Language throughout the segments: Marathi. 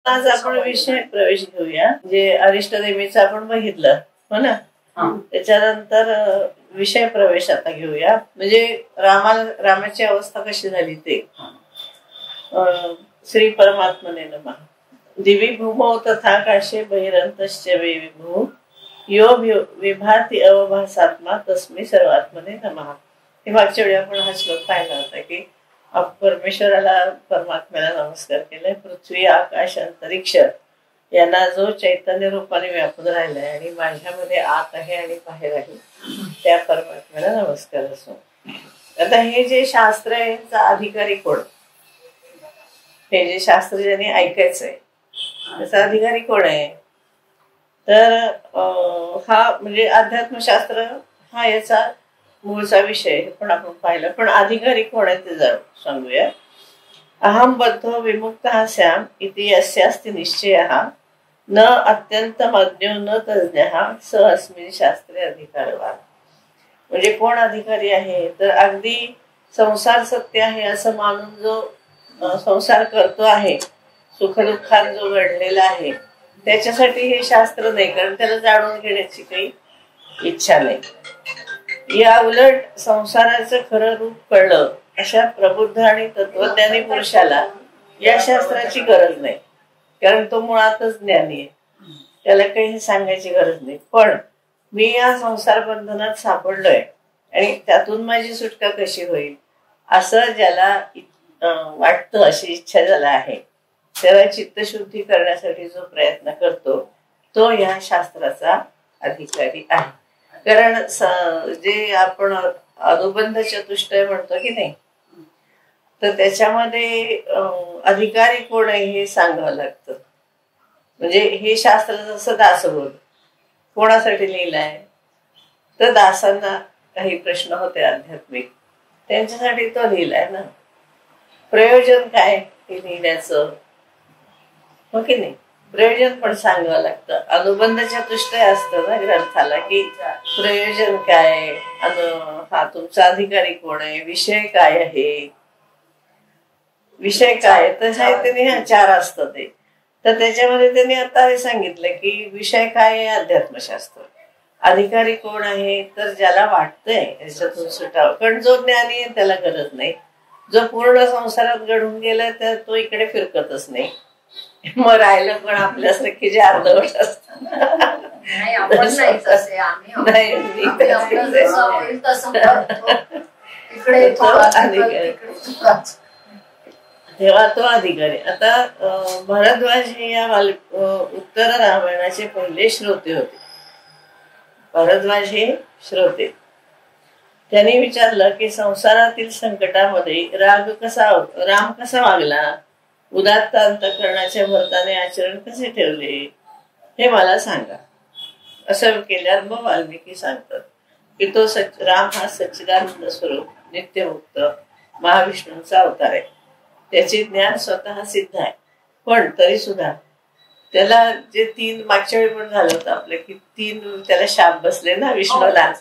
आज आपण विषय प्रवेश घेऊया. जे अरिष्टनेमीचं आपण बघितलं हो ना. त्याच्यानंतर विषय प्रवेश आता घेऊया. म्हणजे रामाची अवस्था कशी झाली ते. श्री परमात्मने नमः. दिवी भूमौ तथा काशे बहिरंतश्च वे विभू यो विभाती अवभासात्मा तस्मै सर्वात्मने नमः. हे मागच्या वेळी आपण हा श्लोक पाहिला होता की परमेश्वराला परमात्म्याला नमस्कार केलाय. पृथ्वी आकाश अंतरिक्ष यांना जो चैतन्य रूपाने व्यापून राहिलाय आणि माझ्यामध्ये आत आहे आणि बाहेर आहे त्या परमात्म्याला नमस्कार असो. आता हे जे शास्त्र आहे याचा अधिकारी कोण. हे जे शास्त्र ज्यांनी ऐकायचंय त्याचा अधिकारी कोण आहे. तर हा म्हणजे अध्यात्मशास्त्र हा याचा मूळचा विषय पण आपण पाहिलं. पण अधिकारी कोण आहे ते सांगूया. अहम बद्धो विमुक्त स्याम इति यस्यास्ति निश्चयः न अत्यंतम अज्ञो न तज्ञः स अस्मिन् शास्त्रे अधिकारवान. म्हणजे कोण अधिकारी आहे तर अगदी संसार सत्य आहे असं मानून जो संसार करतो आहे, सुखदुःखात जो घडलेला आहे त्याच्यासाठी हे शास्त्र नाही, कारण त्याला जाणून घेण्याची काही इच्छा नाही. या उलट संसाराचं खरं रूप कळलं अशा प्रबुद्ध आणि तत्वज्ञानी पुरुषाला या शास्त्राची गरज नाही, कारण तो मुळातच ज्ञानी आहे. त्याला काही सांगायची गरज नाही. पण मी या संसार बंधनात सापडलोय आणि त्यातून माझी सुटका कशी होईल असं ज्याला वाटतं, अशी इच्छा ज्याला आहे, त्याला चित्तशुद्धी करण्यासाठी जो प्रयत्न करतो तो या शास्त्राचा अधिकारी आहे. कारण जे आपण अनुबंध चतुष्टय म्हणतो की नाही, तर त्याच्यामध्ये अधिकारी कोण आहे हे सांगावं लागतं. म्हणजे हे शास्त्र जसं दासबोध कोणासाठी लिहिलंय तर दासांना काही प्रश्न होते आध्यात्मिक, त्यांच्यासाठी तो लिहिलाय ना. प्रयोजन काय हे लिहिण्याचं, हो की नाही. प्रयोजन पण सांगावं लागतं. अनुबंध चतुष्टय असतं ना ग्रंथाला की प्रयोजन काय, हा तुमचा अधिकारी कोण आहे, विषय काय आहे, विषय काय. तर त्यांनी चार असतं ते. तर त्याच्यामध्ये त्यांनी आता हे सांगितलं की विषय काय आहे अध्यात्मशास्त्र. अधिकारी कोण आहे तर ज्याला वाटतंय याच्यातून सुटावं, कारण जो ज्ञानी आहे त्याला गरज नाही. जो पूर्ण संसारात घडून गेलाय तर तो इकडे फिरकतच नाही. मग राहिलं पण आपल्यासारखे जे अर्धवट असतात तेव्हा तो अधिकारी. आता भरद्वाज हे या उत्तर रामायणाचे पहिले श्रोते होते. भरद्वाज हे श्रोते. त्यांनी विचारलं की संसारातील संकटामध्ये राम कसा वागला, उदात्त अंतःकरणाच्या भरताने आचरण कसे ठेवले हे मला सांगा. असं केल्यावर मग वाल्मिकी सांगतात की तो राम हा सच्चिदानंद स्वरूप नित्यमुक्त महाविष्णूंचा अवतार आहे. त्याचे ज्ञान स्वतः सिद्ध आहे. पण तरी सुद्धा त्याला जे तीन मागच्या वेळी पण झालं होतं आपलं की तीन त्याला शाप बसले ना विष्णूला.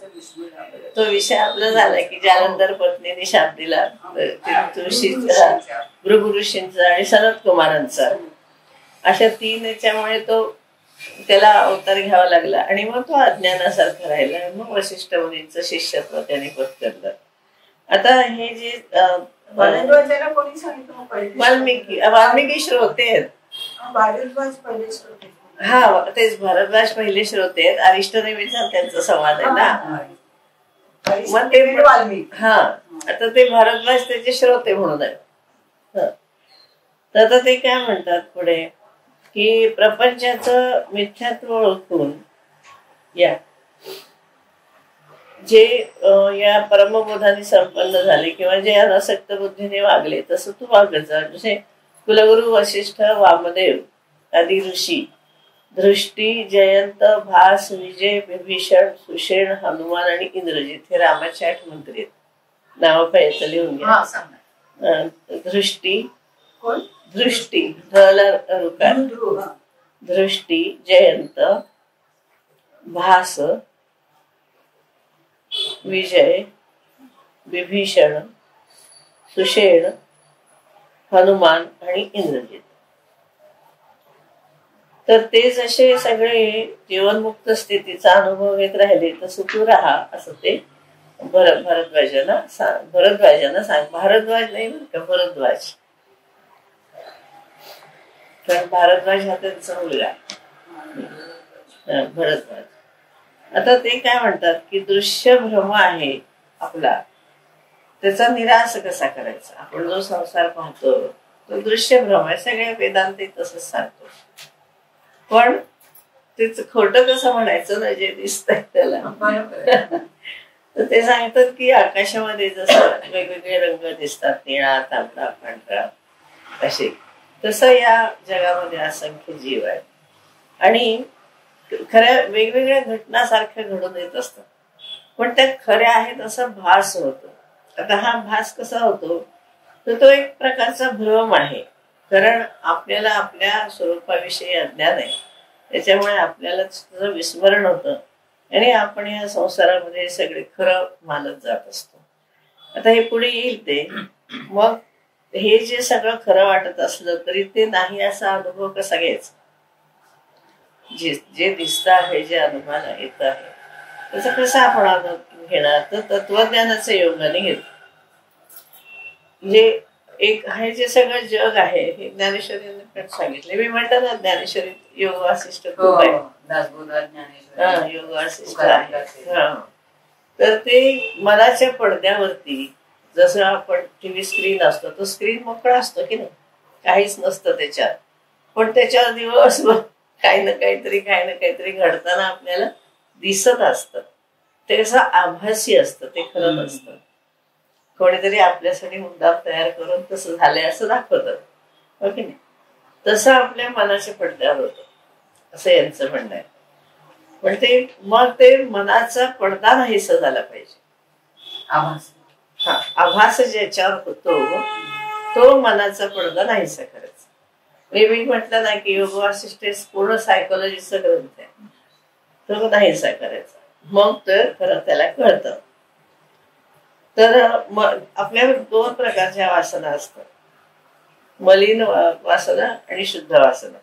तो विषय आपला झाला की जालंधर पत्नीने शाप दिला तुळशीचा, भृगु ऋषींचा आणि सनत कुमारांचा. अशा तीन याच्यामुळे तो त्याला अवतार घ्यावा लागला आणि मग तो अज्ञानासारखा राहिला. मग वशिष्ठ मुनींचं शिष्यत्व त्याने पत्करलं. आता हे जे वाल्मिकी श्रोते आहेत. हा तेच भरद्वाज पहिले श्रोते आहेत. अरिष्टनेमीचा त्यांचा संवाद आहे ना. मग ते हा आता ते भरद्वाज त्याचे श्रोते म्हणून आहेत. तर आता ते काय म्हणतात पुढे की प्रपंचाचं मिथ्यात्व ओळखून जे या परमबोधाने संपन्न झाले किंवा जे अनासक्त बुद्धीने वागले तसं तू वागत जा. जसे कुलगुरु वशिष्ठ, वामदेव आदी ऋषी, दृष्टी, जयंत, भास, विजय, विभीषण, सुषेण, हनुमान आणि इंद्रजित हे रामाचे 8 मंत्री आहेत. नाव पाहिजे लिहून घ्या. दृष्टी दृष्टी, जयंत, भास, विजय, विभीषण, सुषेण, हनुमान आणि इंद्रजित. तर ते जसे सगळे जीवनमुक्त स्थितीचा अनुभव घेत राहिले तसं तू राहा, असं ते भारद्वाजांना सांग. भारद्वाज नाही बरं का, भरद्वाज. कारण भारद्वाज हा त्यांचा मुलगा भरद्वाज. आता ते काय म्हणतात की दृश्य भ्रम आहे आपला, त्याचा निराश कसा करायचा. आपण जो संसार पाहतो तो दृश्य भ्रम आहे, सगळ्या वेदांत तसंच सांगतो. पण तेच खोटं कसं म्हणायचं ना, जे दिसतंय त्याला. तर ते सांगतात की आकाशामध्ये जसं वेगवेगळे रंग दिसतात, निळा, तांबडा, पांढरा, असे, तसं या जगामध्ये असंख्य जीव आहेत आणि खऱ्या वेगवेगळ्या घटना सारख्या घडून येत असतात, पण त्या खऱ्या आहेत असं भास होतो. आता हा भास कसा होतो, तर तो एक प्रकारचा भ्रम आहे. कारण आपल्याला आपल्या स्वरूपाविषयी अज्ञान आहे, त्याच्यामुळे आपल्याला विस्मरण होतं आणि आपण या संसारामध्ये सगळे खरं मानत जात असतो. आता हे पुढे येईल ते. मग हे जे सगळं खरं वाटत असलं तरी ते नाही असा अनुभव कसा घ्यायचा. जे दिसत आहे, जे अनुभवाला येत आहे, त्याचा कसा आपण अनुभव घेणार, तर तत्वज्ञानाच्या योगाने घेतो. म्हणजे एक आहे जे सगळं जग आहे हे ज्ञानेश्वरीने पण सांगितले. मी म्हणतो ना ज्ञानेश्वरी योग वासिष्ठ खूप आहे, योग वासिष्ठ आहे. तर ते मनाच्या पडद्यावरती जसं आपण टीव्ही स्क्रीन असतो, तो स्क्रीन मोकळा असतो की नाही, काहीच नसतं त्याच्यात, पण त्याच्यावर दिवसभर काही ना काहीतरी घडताना आपल्याला दिसत असतं. ते कसं आभासी असतं, ते खरं नसतं. कोणीतरी आपल्यासाठी मुद्दाम तयार करून तसं झालंय असं दाखवतात, हो की नाही. तसं आपल्या मनाच्या पडद्यावर होतं, असं यांचं म्हणणं आहे. पण ते मग ते मनाचा पडदा नाहीसा झाला पाहिजे. आभास ज्याच्यावर होतो तो मनाचा पडदा नाहीसा करायचा. मी म्हटलं ना की योग वासिष्ठ पूर्ण सायकोलॉजीचा ग्रंथ आहे, तो नाहीसा करायचा, मग तर खरं त्याला कळतं. तर आपल्या दोन प्रकारच्या वासना असतात, मलिन वासना आणि शुद्ध वासना.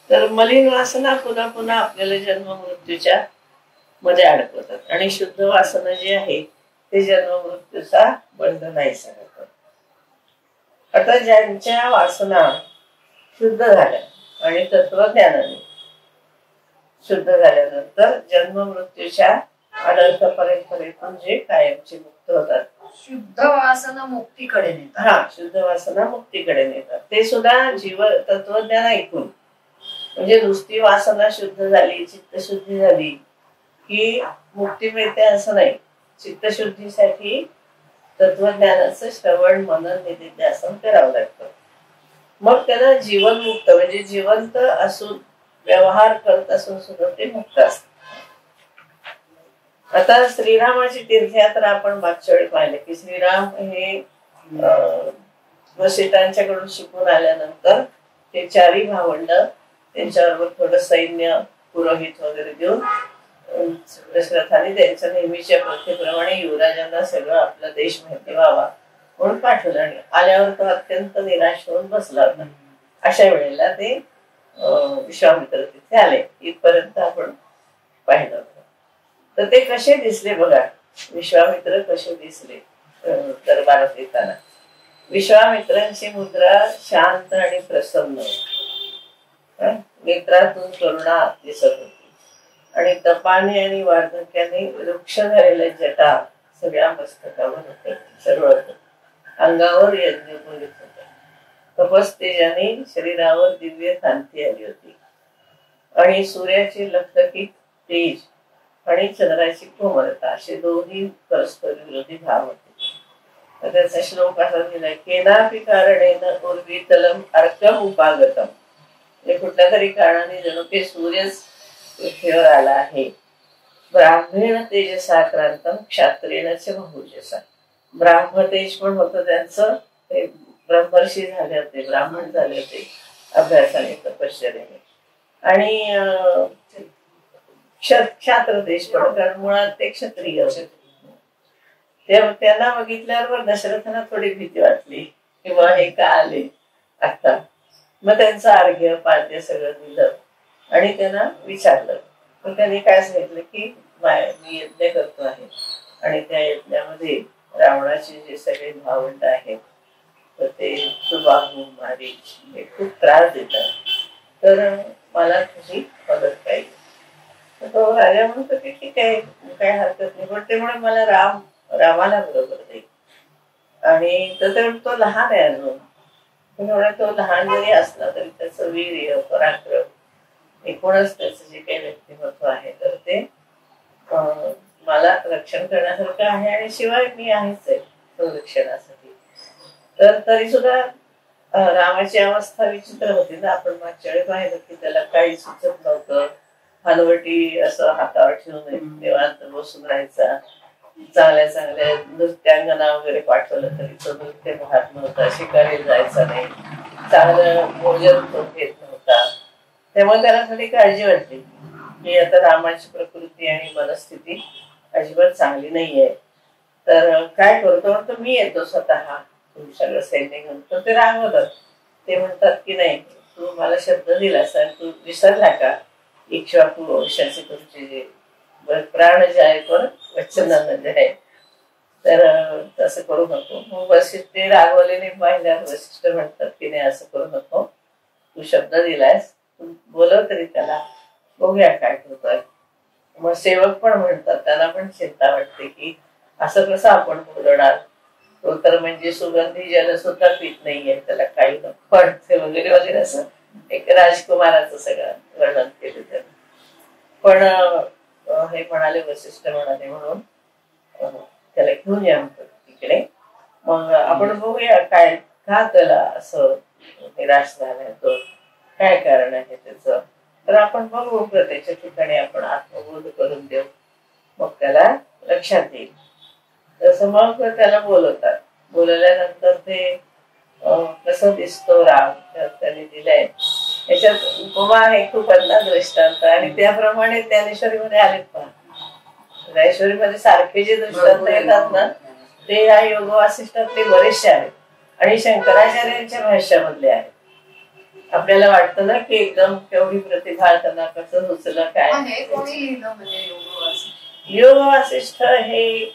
तर मलिन वासना पुन्हा पुन्हा आपल्याला जन्म मृत्यूच्या मध्ये अडकवतात आणि शुद्ध वासना जे आहे ते जन्म मृत्यूचा बंध नाहीसा करतात. आता ज्यांच्या वासना शुद्ध झाल्या आणि तत्वज्ञानाने शुद्ध झाल्यानंतर जन्म मृत्यूच्या अनंत परंपरेतून जे कायमचे मुक्त होतात, शुद्ध वासना मुक्तीकडे नेतात. हा, शुद्ध वासना मुक्तीकडे नेतात. ते सुद्धा तत्वज्ञान ऐकून. म्हणजे नुसती वासना शुद्ध झाली, चित्तशुद्धी झाली की मुक्ती मिळते असं नाही. चित्तशुद्धीसाठी तत्वज्ञानाचं श्रवण, मनन, निधिध्यासन करावं लागतं. मग त्याला जीवनमुक्त म्हणजे जिवंत असून व्यवहार करत असून सुद्धा ते मुक्त असत. आता श्रीरामाची तीर्थयात्रा आपण मागच्या वेळी पाहिले की श्रीराम हे वसिष्ठांच्याकडून शिकून आल्यानंतर ते चारी भावंड त्यांच्याबरोबर थोडं सैन्य, पुरोहित वगैरे देऊन दशरथाने त्यांच्या नेहमीच्या प्रथेप्रमाणे युवराजांना सगळं आपला देश माहिती व्हावा म्हणून पाठवलं. आणि आल्यावर तो अत्यंत निराश होऊन बसला होता. अशा वेळेला ते विश्वामित्र तिथे आले. इथपर्यंत आपण पाहिलं होतं. तर ते कसे दिसले बघा, विश्वामित्र कसे दिसले दरबारात येताना. विश्वामित्रांची मुद्रा शांत आणि प्रसन्न, नेत्रातून करुणा दिसत होती आणि तपाने आणि वार्धक्याने वृक्ष झालेल्या जटा सगळ्या मस्तकावर होत्या, सर्व अंगावर यज्ञ बोलत होते. तपस्तेजाने शरीरावर दिव्य कांती आली होती आणि सूर्याचे लखलखीत तेज आणि चंद्राची कोमलता असे दोन्ही परस्पर विरोधी भाव होते. त्याचा श्लोक असा दिलाय, केनापि कारणेन उर्वीतलम अर्कम उपागतम. कुठल्या तरी कारणाने जणू ते सूर्यच पृथ्वीवर आला आहे. ब्राह्मण तेजसा क्रांतम क्षत्रियच बहुजसा. ब्राह्मतेज पण होतं त्यांचं, ते ब्रह्मर्षी झाले होते, ब्राह्मण झाले होते अभ्यासाने, तपश्चर्याने. आणि क्षात्र देश पण, कारण मुळात ते क्षत्रिय होते. त्यांना बघितल्यावर दशरथांना थोडी भीती वाटली किंवा हे का आले आता. मग त्यांचं अर्घ्य पाद्य सगळं दिलं आणि त्यांना विचारलं. तर त्यांनी काय सांगितलं की मी यज्ञ करतो आहे आणि त्या यज्ञामध्ये रावणाचे जे सगळे भावंड आहेत तर ते सुबाहू मारी हे खूप त्रास देतात, तर मला तुझी मदत पाहिजे. तर तो राजा म्हणतो की ठीक आहे, काय हरकत नाही, पण ते म्हणून मला रामाला बरोबर देईल. आणि तर तो लहान आहे अजून, त्यामुळे तो लहान जरी असला तरी त्याचं वीर्य पराक्रम एकूणच त्याचं जे काही व्यक्तिमत्व आहे तर ते मला रक्षण करण्यासारखं आहे. आणि शिवाय मी आहेच आहे संरक्षणासाठी. तर तरी सुद्धा रामाची अवस्था विचित्र होती ना. आपण मागच्या वेळी पाहिलं की त्याला काही सुचत नव्हतं, हलवटी असं हातावर ठेवून निवांत बसून राहायचा. चांगल्या चांगल्या नृत्यांगना वगैरे पाठवलं तरी तो नृत्य पाहत नव्हता, शिकारीला जायचा नाही, चांगलं भोजन तो घेत नव्हता. त्यामुळे त्याला थोडी काळजी वाटली की आता रामाची प्रकृती आणि मनस्थिती अजिबात चांगली नाहीये. तर काय करतो म्हणतो, मी येतो स्वतः तुमच्याकडे सैन्य घेऊन. तर ते रागवतात. ते म्हणतात की नाही, तू मला शब्द दिलास आणि तू विसरला का इक्ष्वाकू वंशाचे तुमचे जे प्राण जे आहे पण वचनानं जे आहे, तर तसं करू नको. मग वसिष्ठ ते रागवलेने पाहिल्यावर वसिष्ठ म्हणतात की नाही असं करू नको, तू शब्द दिलायस, तू बोलव तरी त्याला, बघूया काय करतोय. मग सेवक पण म्हणतात, त्यांना पण चिंता वाटते की असं कसं आपण बोलवणार, तो तर म्हणजे सुगंधी जल सुद्धा पीत नाहीये, त्याला काही नको वाटते वगैरे वगैरे असं एक राजकुमाराचं सगळं वर्णन केलं त्यांनी. पण हे म्हणाले, वसिष्ठ म्हणाले म्हणून त्याला घेऊन या तिकडे, मग आपण बघूया काय का त्याला असं निराश झालाय, तो काय कारण आहे त्याचं. तर आपण बघू, त्याच्या ठिकाणी आपण आत्मबोध करून देऊ, मग त्याला लक्षात येईल. तसं मग त्याला बोलवतात. बोलवल्यानंतर ते कसं दिसतो राम त्यांनी दिलाय, याच्यात उपमा आहे खूप दृष्टांत, आणि त्याप्रमाणे ज्ञानेश्वरीमध्ये आलेत पहा. ज्ञानेश्वरीमध्ये सारखे जे दृष्टांत येतात ना ते या योग वासिष्ठातले बरेचसे आहेत आणि शंकराचार्यांच्या भाष्यामधले आहेत. आपल्याला वाटतं ना की एकदम केवढी प्रतिभा, त्यांना कसं सुचलं काय. योग वासिष्ठ हे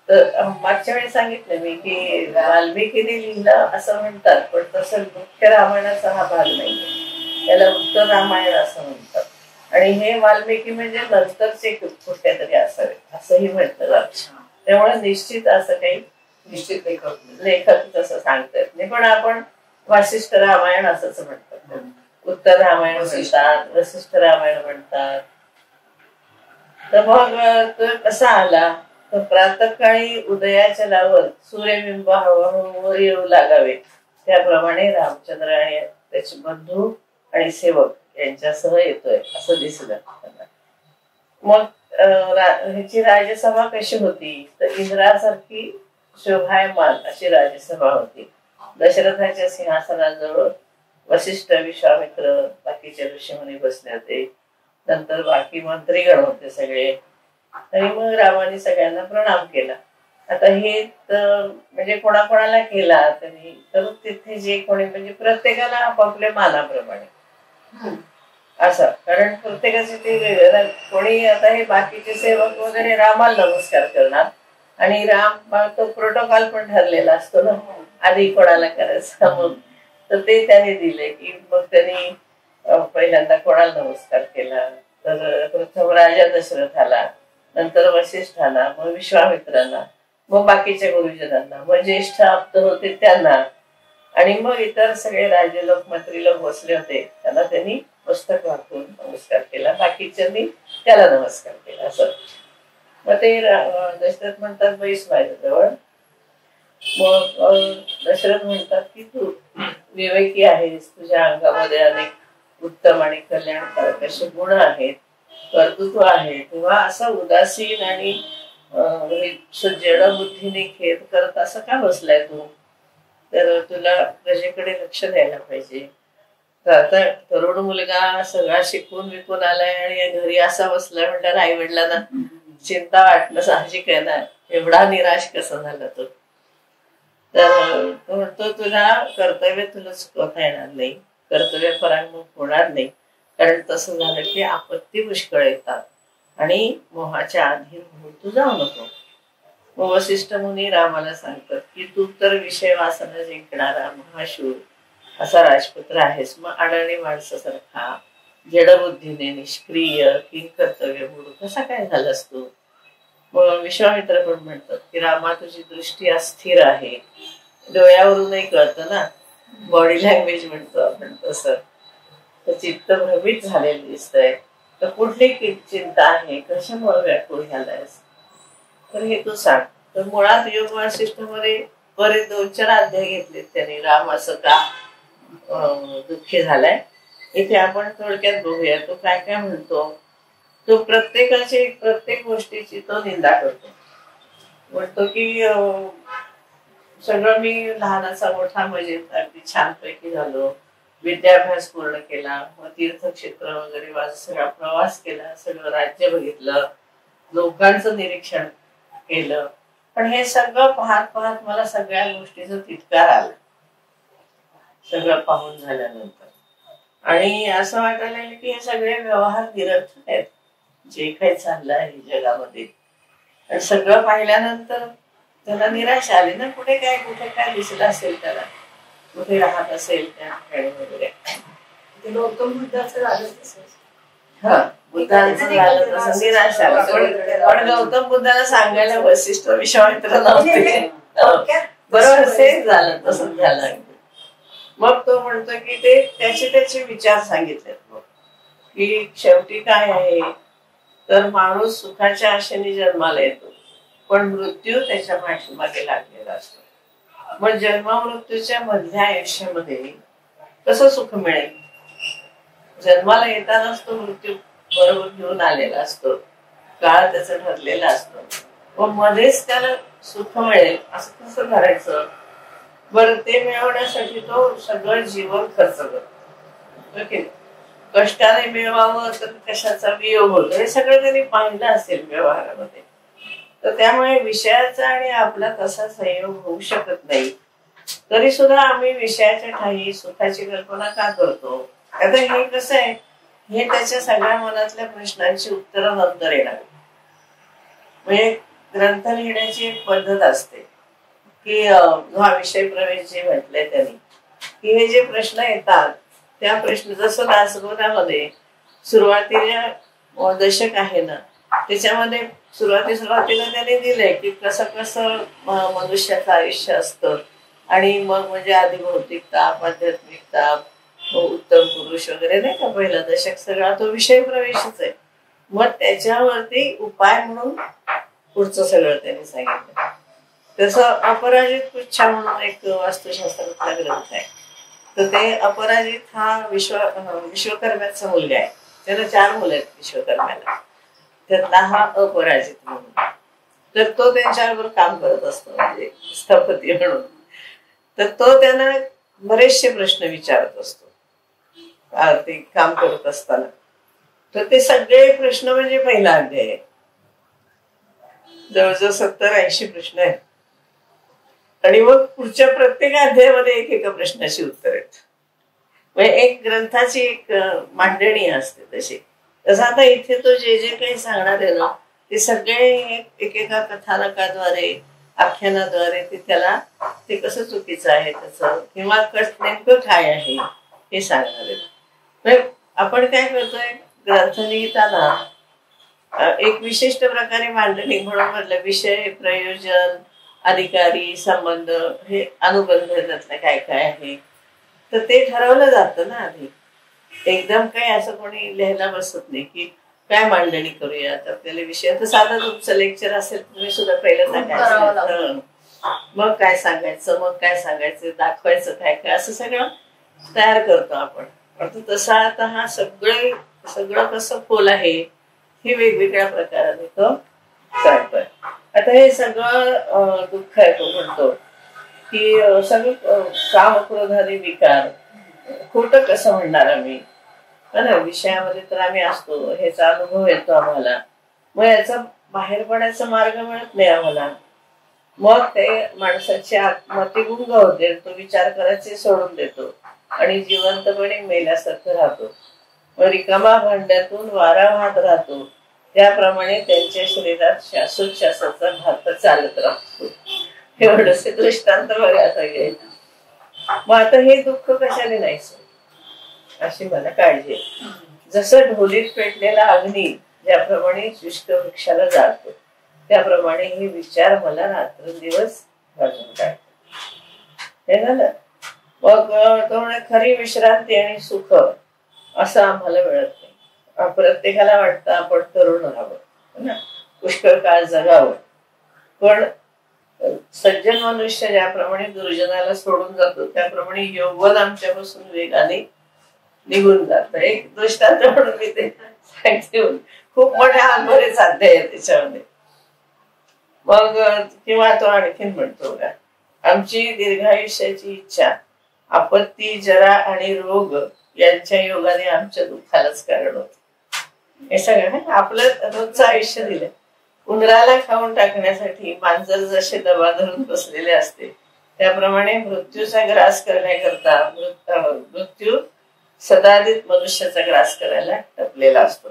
मागच्या वेळी सांगितलं मी की वाल्मिकीने लिहिलं असं म्हणतात, पण तसं मुख्य रामायणाचा हा भाग नाहीये, त्याला उत्तर रामायण असं म्हणतात. आणि हे वाल्मिकी म्हणजे नंतरचे कुठे तरी असावे असंही म्हटलं जातं. त्यामुळे निश्चित असं काही निश्चित लेखक तसं सांगता येत नाही, पण आपण वासिष्ठ रामायण असंच म्हणतात. उत्तर रामायण म्हणतात, वसिष्ठ रामायण म्हणतात. तर मग तो कसा आला, तर प्रातःकाळी उदयाच्या लावत सूर्यबिंब हळूहळू वर येऊ लागावे त्याप्रमाणे रामचंद्र आणि त्याचे बंधू आणि सेवक यांच्यासह येतोय असं दिसलं त्यांना. मग ह्याची राजसभा कशी होती, तर इंद्रासारखी शोभायमान अशी राजसभा होती. दशरथाच्या सिंहासनाजवळ वसिष्ठ, विश्वामित्र, बाकीचे ऋषीमुनी बसले होते. नंतर बाकी मंत्रीगण होते सगळे. आणि मग रामाने सगळ्यांना प्रणाम केला. आता हे म्हणजे कोणाकोणाला केला त्यांनी, तर तिथे जे कोणी म्हणजे प्रत्येकाला आपापल्या मानाप्रमाणे असं, कारण प्रत्येकाचे ते कोणी आता हे बाकीचे सेवक वगैरे रामाला नमस्कार करणार आणि राम तो प्रोटोकॉल पण ठरलेला असतो ना आधी कोणाला करायचा. मग तर ते त्याने दिले की मग त्यांनी पहिल्यांदा कोणाला नमस्कार केला, तर प्रथम राजा दशरथाला, नंतर वसिष्ठाला, मग विश्वामित्रांना, मग बाकीच्या गुरुजनांना, मग ज्येष्ठ आप्त होते त्यांना, आणि मग इतर सगळे राजे लोक मंत्री लोक बसले होते त्यांना त्यांनी मस्तक वाकून नमस्कार केला, बाकीच्यांनी त्याला नमस्कार केला असं. मग ते दशरथ म्हणतात बैस माझ्याजवळ. मग दशरथ म्हणतात की तू विवेकी आहेस, तुझ्या अंगामध्ये अनेक उत्तम आणि कल्याणकारक असे गुण आहेत, कर्तृत्व आहे, तेव्हा असं उदासीन आणि जडबुद्धीने खेद करत असं का बसलाय तू, तर तुला प्रजेकडे लक्ष द्यायला पाहिजे. आता तरुण मुलगा सगळा शिकून विकून आलाय आणि घरी असा बसलाय म्हटल्यावर आई वडिलांना चिंता वाटणं साहजिक आहे ना, एवढा निराश कसा झाला तो. तर तो म्हणतो तुला कर्तव्य तुला चुकवता येणार नाही, कर्तव्य परांगमुख होणार नाही, कारण तसं झालं की आपत्ती पुष्कळ येतात आणि मोहाच्या अधीन होऊन तू जाऊ नको. मग वसिष्ठ मुनी रामाला सांगतात की तू तर विषय वासना जिंकणारा महाशूर असा राजपुत्र आहेस, मग अडाणी माणसासारखा जडबुद्धीने निष्क्रिय किंकर्तव्य म्हणून कसा काय झालास तू. मग विश्वामित्र पण म्हणतात की रामा तुझी दृष्टी अस्थिर आहे, डोळ्यावरूनही कळतं ना, बॉडी लँग्वेज म्हणतो आपण तसं. तर चित्त भ्रमित झालेलं दिसतंय, तर कुठली चिंता आहे, कशामुळे व्याकुळ झालायस, तर हे तू सांग. तर मुळात योग वासिष्ठ मध्ये बरेच 2-4 अध्याय घेतलेत त्यांनी, राम असं का दुःखी झालाय. इथे आपण थोडक्यात बघूया तो काय काय म्हणतो. तो प्रत्येक गोष्टीची तो निंदा करतो. म्हणतो की सगळं मी लहानाचा मोठा मजेत अगदी छानपैकी झालो, विद्याभ्यास पूर्ण केला, मग तीर्थक्षेत्र वगैरे सगळा प्रवास केला, सगळं राज्य बघितलं, लोकांचं निरीक्षण केलं, पण हे सगळं पाहत पाहत मला सगळ्या गोष्टीचा तिटकार आला सगळं पाहून झाल्यानंतर. आणि असं वाटायला लागलं की हे सगळे व्यवहार निरर्थक आहेत, जे काही चाललं आहे जगामध्ये. आणि सगळं पाहिल्यानंतर त्याला निराशा आली ना, कुठे काय दिसलं असेल त्याला, कुठे राहत असेल त्या ठिकाणी वगैरे. ते गौतम बुद्धाचं झालं तसं. हा, बुद्धांचं झालं तसं निराशा. पण गौतम बुद्धाला सांगायला वसिष्ठ विश्वामित्र नव्हते. बरोबर, तेच झालं, तसंच झालं. मग तो म्हणतो की ते त्याचे विचार सांगितलेत मग, की शेवटी काय आहे तर माणूस सुखाच्या आशेने जन्माला येतो, पण मृत्यू त्याच्या पाठीमागे लागलेला असतो. मग जन्म मृत्यूच्या मधल्या आयुष्यामध्ये कसं सुख मिळेल. जन्माला येतानाच तो मृत्यू बरोबर घेऊन आलेला असतो, काळ त्याचा ठरलेला असतो, व मध्येच त्याला सुख मिळेल असं कसं करायचं. बरं, ते मिळवण्यासाठी तो सगळं जीवन खर्च करतो. कष्टाने मिळवावं तर कशाचा वियोग होतो, हे सगळं त्यांनी पाहिलं असेल व्यवहारामध्ये. तर त्यामुळे विषयाचा आणि आपला तसा संयोग होऊ शकत नाही. तरी सुद्धा आम्ही विषयाच्या ठाई सुखाची कल्पना का करतो. आता हे कसं आहे, हे त्याच्या सगळ्या मनातल्या प्रश्नांची उत्तरं नंतर येणार. म्हणजे ग्रंथ लिहिण्याची एक पद्धत असते की हा विषय प्रवेश जे म्हटलंय त्यांनी, की हे जे प्रश्न येतात त्या प्रश्न, जसं दासबोधामध्ये सुरुवातीला दशक आहे ना, त्याच्यामध्ये सुरुवातीला त्याने दिलंय की कसं कसं मनुष्याचं आयुष्य असतं. आणि मग म्हणजे आधी भौतिकता, आध्यात्मिकता, उत्तम पुरुष वगैरे नाही का, पहिला दशक सगळा तो विषय प्रवेशच आहे. मग त्याच्यावरती उपाय म्हणून पुढचं सगळं त्यांनी सांगितलं. तसं अपराजित पुच्छा म्हणून एक वास्तुशास्त्रातला ग्रंथ आहे. तर ते अपराजित हा विश्वकर्म्याचा मुलगा आहे. त्याला 4 मुलं आहेत विश्वकर्म्याला, त्यातला हा अपराजित म्हणून. तर तो त्यांच्याबरोबर काम करत असतो, म्हणजे स्थपती म्हणून. तर तो त्यांना बरेचसे प्रश्न विचारत असतो ते काम करत असताना. तर ते सगळे प्रश्न म्हणजे पहिला अध्याय आहे, जवळजवळ 70-80 प्रश्न आहेत. आणि मग पुढच्या प्रत्येक अध्यायामध्ये एका प्रश्नाची उत्तर आहेत. म्हणजे एक ग्रंथाची एक मांडणी असते तशी. तसं आता इथे तो जे काही सांगणार आहे ना, ते सगळे एकेका कथानकाद्वारे, आख्यानाद्वारे ते त्याला ते कसं चुकीचं आहे त्याचं, किंवा नेमकं काय आहे हे सांगणार आहे. आपण काय करतोय, ग्रंथ लिहिताना एक विशिष्ट प्रकारे मांडणी म्हणून म्हटलं, विषय, प्रयोजन, अधिकारी, संबंध, हे अनुबंध त्यातलं काय काय आहे तर ते ठरवलं जातं ना आधी. एकदम काही असं कोणी लिहायला बसत नाही की काय मांडणी करूयात आपल्याला विषय. तर साधा तुमचं लेक्चर असेल, तुम्ही सुद्धा पहिल्यांदा काय मग काय सांगायचं, मग काय सांगायचं, दाखवायचं काय काय, असं सगळं तयार करतो आपण. तसं आता हा सगळं कसं खोल आहे हे वेगवेगळ्या प्रकाराने तो सांगतोय. आता हे सगळं दुःख आहे. तो म्हणतो की सगळं काम, क्रोधादी विकार खोटं कसं म्हणणार आम्ही, विषयामध्ये तर आम्ही असतो, ह्याचा अनुभव येतो आम्हाला, मग याचा बाहेर पडायचा मार्ग मिळत नाही आम्हाला. मग ते माणसाची आत्महत्या गुंग होते, तो विचार करायचे सोडून देतो. आणि जिवंतपणे मेल्यासारखं राहतो. रिकामा भांड्यातून वारा वाहत राहतो त्याप्रमाणे त्यांच्या शरीरात श्वासोच्छ्वासाचा भात चालत राहतो. एवढंच दृष्टांत बघा सगळे. मग आता हे दुःख कशाने नाही अशी मला काळजी आहे. जसं ढोलीत पेटलेला अग्नी ज्याप्रमाणे शुष्क वृक्षाला जाळतो त्याप्रमाणे हे विचार मला रात्रंदिवस वाजून काढतो. हे झालं. मग खरी विश्रांती आणि सुख असं आम्हाला मिळत नाही. प्रत्येकाला वाटतं आपण तरुण राहावं ना, पुष्कळ काळ जगावं. पण सज्जन मनुष्य ज्याप्रमाणे दुर्जनाला सोडून जातो त्याप्रमाणे यौवन आमच्यापासून वेगाने निघून जात. एक दृष्टांत म्हणून मी ते सांगते. खूप मोठ्या बरेच अध्याय आहे त्याच्यामध्ये. मग किंवा तो आणखीन म्हणतो का, आमची दीर्घायुष्याची इच्छा आपत्ती जरा आणि रोग यांच्या योगाने आमच्या दुःखालाच कारण होत. हे सगळं आपलं रोजचं आयुष्य दिलं. उंदराला खाऊन टाकण्यासाठी मांजर जसे दबा धरून बसलेले असते त्याप्रमाणे मृत्यूचा ग्रास करण्याकरता मृत्यू सदादित मनुष्याचा ग्रास करायला टपलेला असतो.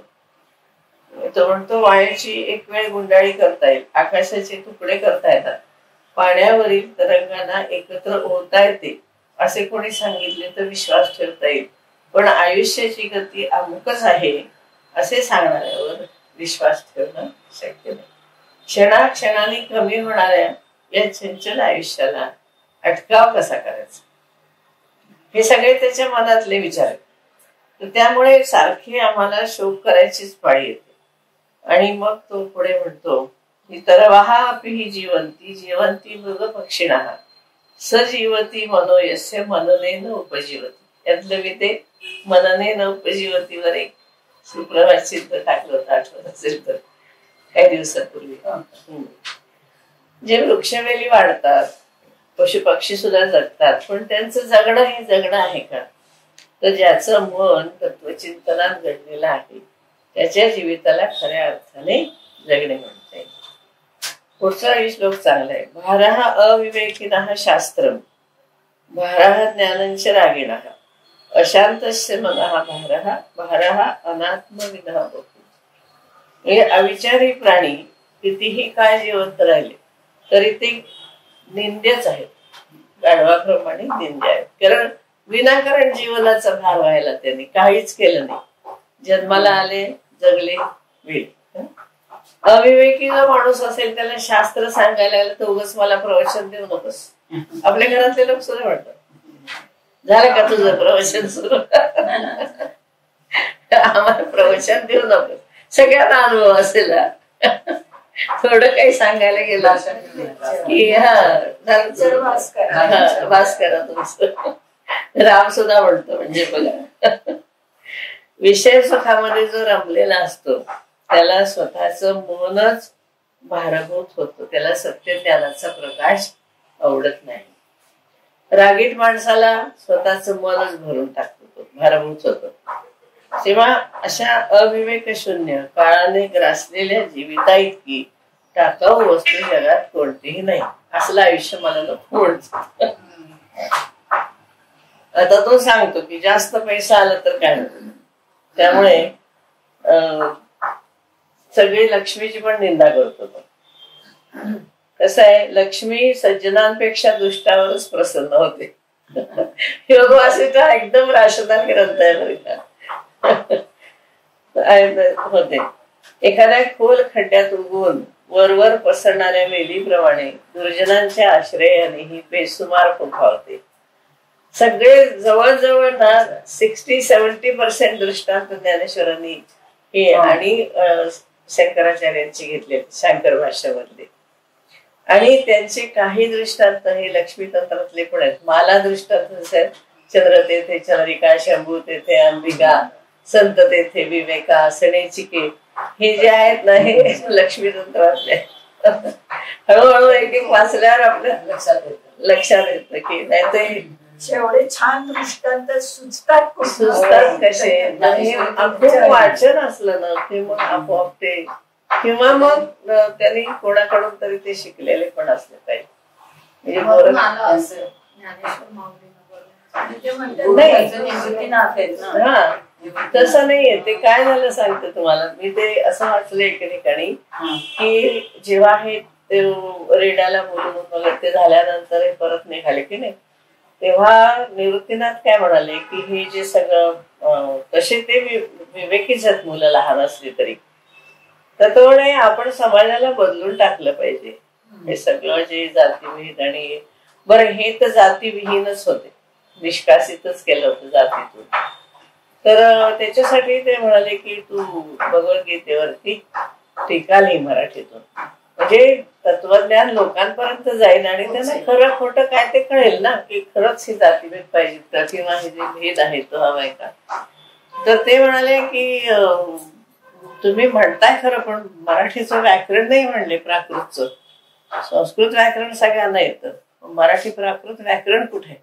तो म्हणतो वाळ्याची एक वेळ गुंडाळी करता येईल, आकाशाचे तुकडे करता येतात, पाण्यावरील तरंगांना एकत्र ओढता येते असे कोणी सांगितले तर विश्वास ठेवता येईल. पण आयुष्याची गती अमुकच आहे असे सांगणाऱ्यावर विश्वास ठेवणं शक्य नाही. क्षणाक्षणाने कमी होणाऱ्या या चंचल आयुष्याला अटकाव कसा करायचा हे सगळे त्याच्या मनातले विचार आहेत. तर त्यामुळे सारखी आम्हाला शोक करायचीच पाळी येते. आणि मग तो पुढे म्हणतो तरवाहा अपि ही जीवंती जीवंती मृग पक्षिणः सजीवती मनोयस्य मननेन उपजीवती. यातलं मी ते मननेन उपजीवतीवर एक सुप्रभात सिद्ध टाकलं होतं, आठवत असेल तर, काही दिवसापूर्वी. जे वृक्षवेली वाढतात, पशु पक्षी सुद्धा जगतात, पण त्यांचं जगणं हे जगणं आहे का? तर ज्याचं मन तत्वचिंतनात घडलेलं आहे त्याच्या जीविताला खऱ्या अर्थाने जगणे म्हणता येईल. पुढचा श्लोक चांगला आहे. भारः अविवेकिनः शास्त्रम भारः ज्ञानंच रागिणः अशांतस्य मनः भारः भारः अनात्मविनः बहु. म्हणजे अविचारी प्राणी कितीही काळ जिवंत राहिले तरी ते निंद्यच आहेत, गाढवाप्रमाणे निंद्य आहेत. कारण विनाकारण जीवनाचा भार व्हायला त्यांनी काहीच केलं नाही. जन्माला आले, जगले, वेळी. अविवेकी जो माणूस असेल त्याला शास्त्र सांगायला लागलं तर उगाच मला प्रवचन देऊ नकोस. आपल्या घरातले लोक सुद्धा म्हणतात, झालं का तुझं प्रवचन सुरू, आम्हाला प्रवचन देऊ नकोस. सगळ्यांना अनुभव असेल, थोडं काही सांगायला गेलं की वास करा तुमचं. राम सुद्धा म्हणतो. म्हणजे बघा, विषय सुखामध्ये जो रमलेला असतो त्याला स्वतःच मनच भारभूत होतो, त्याला सत्य ज्ञानाचा प्रकाश आवडत नाही. रागीट माणसाला स्वतःच मनच भरून टाकतो, तो भारभूत होतो. तेव्हा अशा अविवेक शून्य काळाने ग्रासलेल्या जीविता इतकी टाकाऊ वस्तू जगात कोणतीही नाही. असलं आयुष्य मला नको. आता तो सांगतो की जास्त पैसा आला तर काय होतं. त्यामुळे सगळी लक्ष्मीची पण निंदा करतो. कसं आहे, लक्ष्मी सज्जनांपेक्षा दुष्टावरच प्रसन्न होते. योगवासिता एकदम राशनल ग्रंथ आहे होते. एखाद्या खोल खड्ड्यात उगवून वरवर पसरणाऱ्या वेलीप्रमाणे दुर्जनांच्या आश्रयाने ही बेसुमार फोफावते. सगळे जवळजवळ ना 60-70% दृष्टांत ज्ञानेश्वरांनी हे आणि शंकराचार्यांची घेतले, शंकर भाष्यामधले. आणि त्यांचे काही दृष्टांत हे लक्ष्मी तंत्रातले पण आहेत. माला दृष्टांत चंद्र तेथे चंद्रिका, शंभू तेथे अंबिका, संत तेथे विवेका, सणेचिके, हे जे आहेत ना हे लक्ष्मी तंत्रातले. हळूहळू एक एक वाचल्यावर आपल्या लक्षात येतं की नाही ते एवढे छान दृष्टांत सुचतात कसे. खूप वाचन असलं ना ते मग आपोआप ते, किंवा मग त्यांनी कोणाकडून तरी ते शिकलेले पण असले पाहिजे. म्हणजे ते म्हणतात नाही. निवृत्तीनाथ आहेत ना. हा, तसं नाहीये. ते काय झालं सांगते तुम्हाला. मी ते असं वाचलं एके ठिकाणी की जेव्हा हे ते रेड्याला बोलून वगैरे ते झाल्यानंतर हे परत निघाले की नाही, तेव्हा निवृत्तीनाथ काय म्हणाले की हे जे सगळं तसे ते विवेकीच आहेत मुलं लहान असली तरी, तर तो म्हणे आपण समाजाला बदलून टाकलं पाहिजे. हे सगळं जे जातीभेद आणि बरं हे तर जातीविहीनच होते, निष्कासितच केलं होतं जातीतून. तर त्याच्यासाठी ते म्हणाले की तू भगवद्गीतेवरती टीका लिही मराठीतून, म्हणजे तत्वज्ञान लोकांपर्यंत जाईल आणि त्यांना खरं खोटं काय ते कळेल ना, की खरंच हे जातीभेद पाहिजे का किंवा हे जे भेद आहे तो हवाय का. तर ते म्हणाले की तुम्ही म्हणताय खरं, पण मराठीचं व्याकरण नाही म्हणले, प्राकृतचं. संस्कृत व्याकरण सगळ्यांना येतं, मराठी प्राकृत व्याकरण कुठे?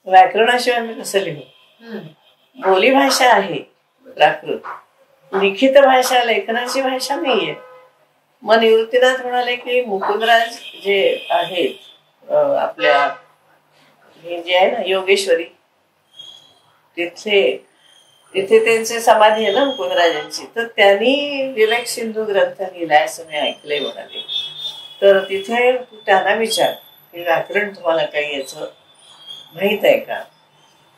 व्याकरणाशिवाय मी कसं लिहू? बोली भाषा आहे प्राकृत, लिखित भाषा, लेखनाची भाषा नाहीये. मग निवृत्तीनाथ म्हणाले की मुकुंदराज जे आहेत आपल्या हे जे आहे ना योगेश्वरी, तिथे त्यांचे समाधी आहे ना मुकुंदराजांची, तर त्यांनी विवेक सिंधू ग्रंथ लिहिलाय असं मी ऐकलंय म्हणाले. तर तिथे त्यांना विचार की व्याकरण तुम्हाला काही याचं माहित आहे का?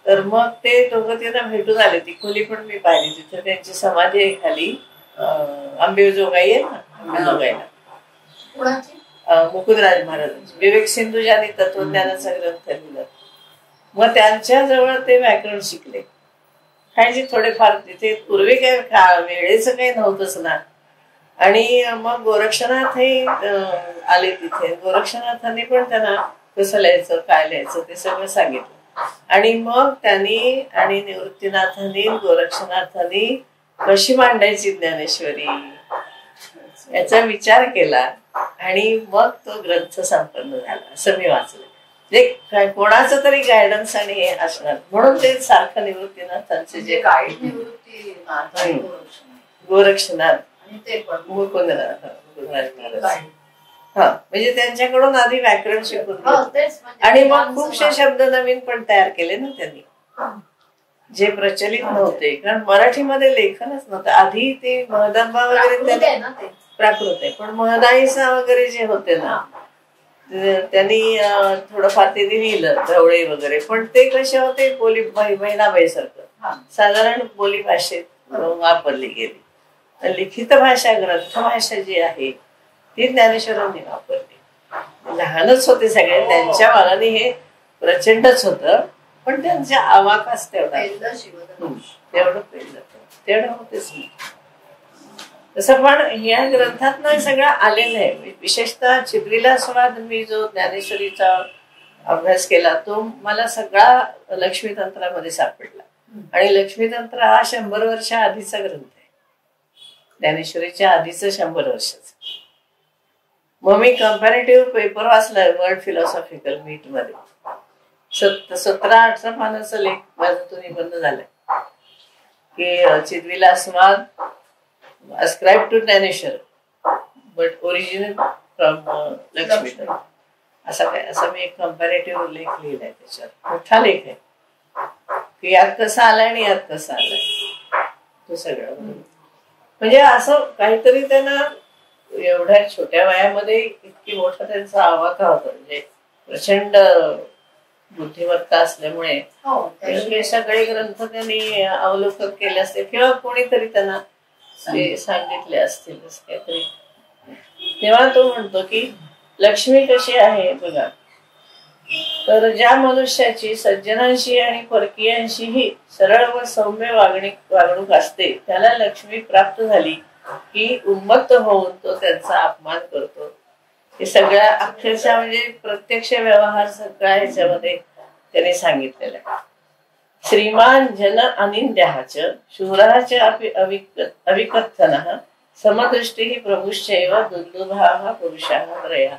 तर मग ते दोघं त्यांना भेटून आले. ती खोली पण मी पाहिली, तिथे त्यांची समाधी आहे खाली. अंबेजोगाई आहे ना, अंबेजोगाईला मुकुंदराज महाराजांची विवेक सिंधू ज्यांनी तत्वज्ञानाचा ग्रंथ लिहिला, मग त्यांच्या जवळ ते व्याकरण शिकले. काही थोडेफार तिथे पूर्वी काय वेळेचं काही नव्हतंच ना. आणि मग गोरक्षनाथ हे आले तिथे. गोरक्षनाथांनी पण त्यांना कसं लिहायचं काय लिहायचं ते सगळं सांगितलं. आणि मग त्यांनी आणि निवृत्तीनाथांनी गोरक्षनाथांनी कशी मांडायची ज्ञानेश्वरी याचा विचार केला आणि मग तो ग्रंथ संपन्न झाला असं मी वाचलं. म्हणजे कोणाचं तरी गायडन्स आणि हे असणार, म्हणून ते सारखं निवृत्तीनाथांचे जे गोरक्षनाथ मुकुंदनाथ हा, म्हणजे त्यांच्याकडून आधी व्याकरण शिकून आणि मग खूपशे शब्द नवीन पण तयार केले ना त्यांनी, जे प्रचलित नव्हते. कारण मराठीमध्ये लेखनच नव्हतं आधी. ते महदंबा वगैरे प्राकृत आहे, पण महदाईसा वगैरे जे होते ना त्यांनी थोडंफार ते लिहिलं, ढवळे वगैरे, पण ते कसे होते बोली बहिणाबाई सारखं साधारण बोली भाषेत वापरली गेली. लिखित भाषा ग्रंथ भाषा जी आहे ती ज्ञानेश्वरांनी वापरली. लहानच होते सगळे, त्यांच्या मानाने हे प्रचंडच होतं, पण त्यांच्या आवाकाच तेवढा तेवढं होतेच नाही. तसं पण या ग्रंथात सगळं आलेलं आहे. विशेषतः चिद्रीला स्वाद मी जो ज्ञानेश्वरीचा अभ्यास केला तो मला सगळा लक्ष्मीतंत्रामध्ये सापडला. आणि लक्ष्मीतंत्र हा 100 वर्ष आधीचा ग्रंथ आहे, ज्ञानेश्वरीच्या आधीच 100 वर्षाचा. मग मी कम्पॅरेटिव्ह पेपर वाचलाय वर्ल्ड फिलॉसॉफिकल मीट मध्ये. 17-18 पानाचा लेख माझा तो निबंध झालाय की चिद्विलासवाद ascribed to Dnyaneshwar but original from लक्ष्मीतंत्र. असं मी एक कम्पॅरेटिव्ह लेख लिहिलाय. त्याच्यात मोठा लेख आहे की यात कसा आलाय आणि यात कसा आलाय तो सगळं. म्हणजे असं काहीतरी त्यांना एवढ्या छोट्या वयामध्ये इतकी मोठा त्यांचा आवाका होता, म्हणजे प्रचंड बुद्धिमत्ता असल्यामुळे हे सगळे ग्रंथ त्यांनी अवलोकन केले असते किंवा कोणीतरी त्यांना ते सांगितले असतील काहीतरी. तेव्हा तो म्हणतो की लक्ष्मी कशी आहे बघा, तर ज्या मनुष्याची सज्जनांशी आणि परकीयांशीही सरळ व सौम्य वागणूक असते त्याला लक्ष्मी प्राप्त झाली की उन्मत्त होऊन तो त्यांचा अपमान करतो. हे सगळ्या अक्षरशः म्हणजे प्रत्यक्ष व्यवहार सगळा ह्याच्यामध्ये त्याने सांगितलेला आहे. श्रीमान जन अनिंद्याच शूराच अविकथनः समदृष्टी प्रभुश्चैव दुर्लभः पुरुषः त्रयः.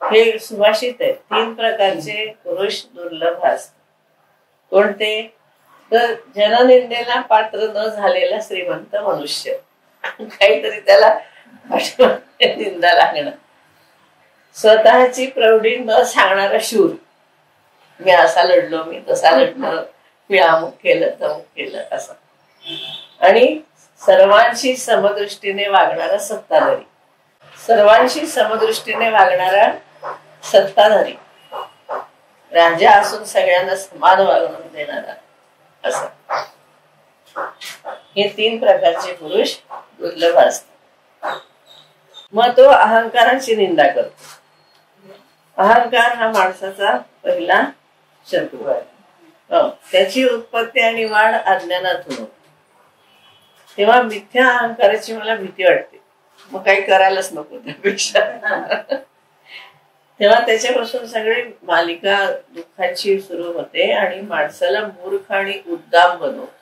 हे सुभाषित आहे. 3 प्रकारचे पुरुष दुर्लभ असतात. कोणते? तर जननिंदेला पात्र न झालेला श्रीमंत मनुष्य, काहीतरी त्याला निंदा लागणं. स्वतःची प्रौढी न सांगणारा शूर, मी असा लढलो, मी तसा लढलो, मी अमुक केलं तमुक केलं असं. आणि सर्वांशी समदृष्टीने वागणारा सत्ताधारी, सर्वांशी समदृष्टीने वागणारा सत्ताधारी, राजा असून सगळ्यांना समान वागणूक देणारा असं. हे 3 प्रकारचे पुरुष दुर्लभ असतात. मग तो अहंकाराची निंदा करतो. अहंकार हा माणसाचा पहिला शत्रू आहे. त्याची उत्पत्ती आणि वाढ अज्ञानातून होते. तेव्हा मिथ्या अहंकाराची मला भीती वाटते, मग काही करायलाच नको त्यापेक्षा. तेव्हा त्याच्यापासून सगळी मालिका दुःखाची सुरू होते आणि माणसाला मूर्ख आणि उद्दाम बनवतो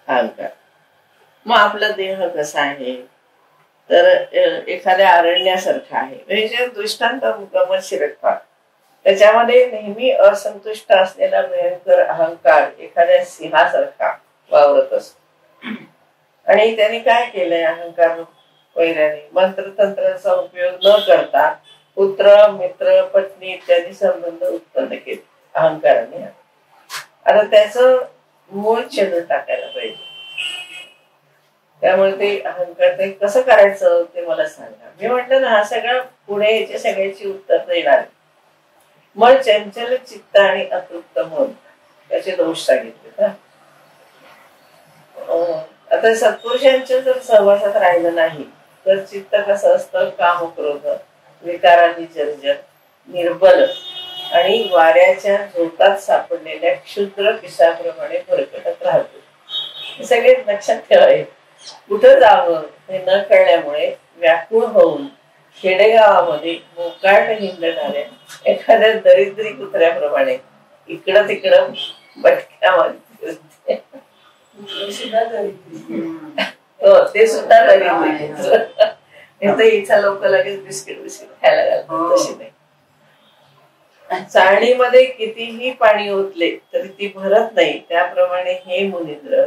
अहंकार. मग आपला देह कसा आहे तर एखाद्या अरण्यासारखा आहे. म्हणजे दृष्टांत गमतशीर असतात. त्याच्यामध्ये नेहमी असंतुष्ट असलेला भयंकर अहंकार एखाद्या सिंहासारखा वावरत असतो. आणि त्यांनी काय केलंय अहंकार वैराने मंत्रतंत्राचा उपयोग न करता पुत्र मित्र पत्नी इत्यादी संबंध उत्पन्न केले अहंकाराने. आता त्याच मूळ छेदून टाकायला पाहिजे. त्यामुळे ते अहंकार ते कसं करायचं ते मला सांगा. मी म्हटलं ना, हा सगळा पुढे याच्या सगळ्याची उत्तर देणार. मग चंचल चित्त आणि अतृप्त मन त्याचे दोष सांगितले. आता सत्पुरुषांच्या जर सहवासात राहिलं नाही तर चित्त कसं असतं, काम क्रोध विकारांनी जर्जर निर्बल आणि वाऱ्याच्या झोतात सापडलेल्या क्षुद्र पिसाप्रमाणे भरकटत राहतो. हे सगळे लक्षात ठेवायचे. कुठं जावं हे न कळल्यामुळे व्याकुळ होऊन खेडेगावामध्ये मोकाट हिंडणाऱ्या एखाद्या दरिद्री कुत्र्याप्रमाणे इकडं तिकडं भटक्यामध्ये ते सुद्धा दरिद्री. इथं लोक लगेच बिस्किट खायला घालतात, तशी नाही. चाळणीमध्ये कितीही पाणी ओतले तरी ती भरत नाही, त्याप्रमाणे हे मुनींद्र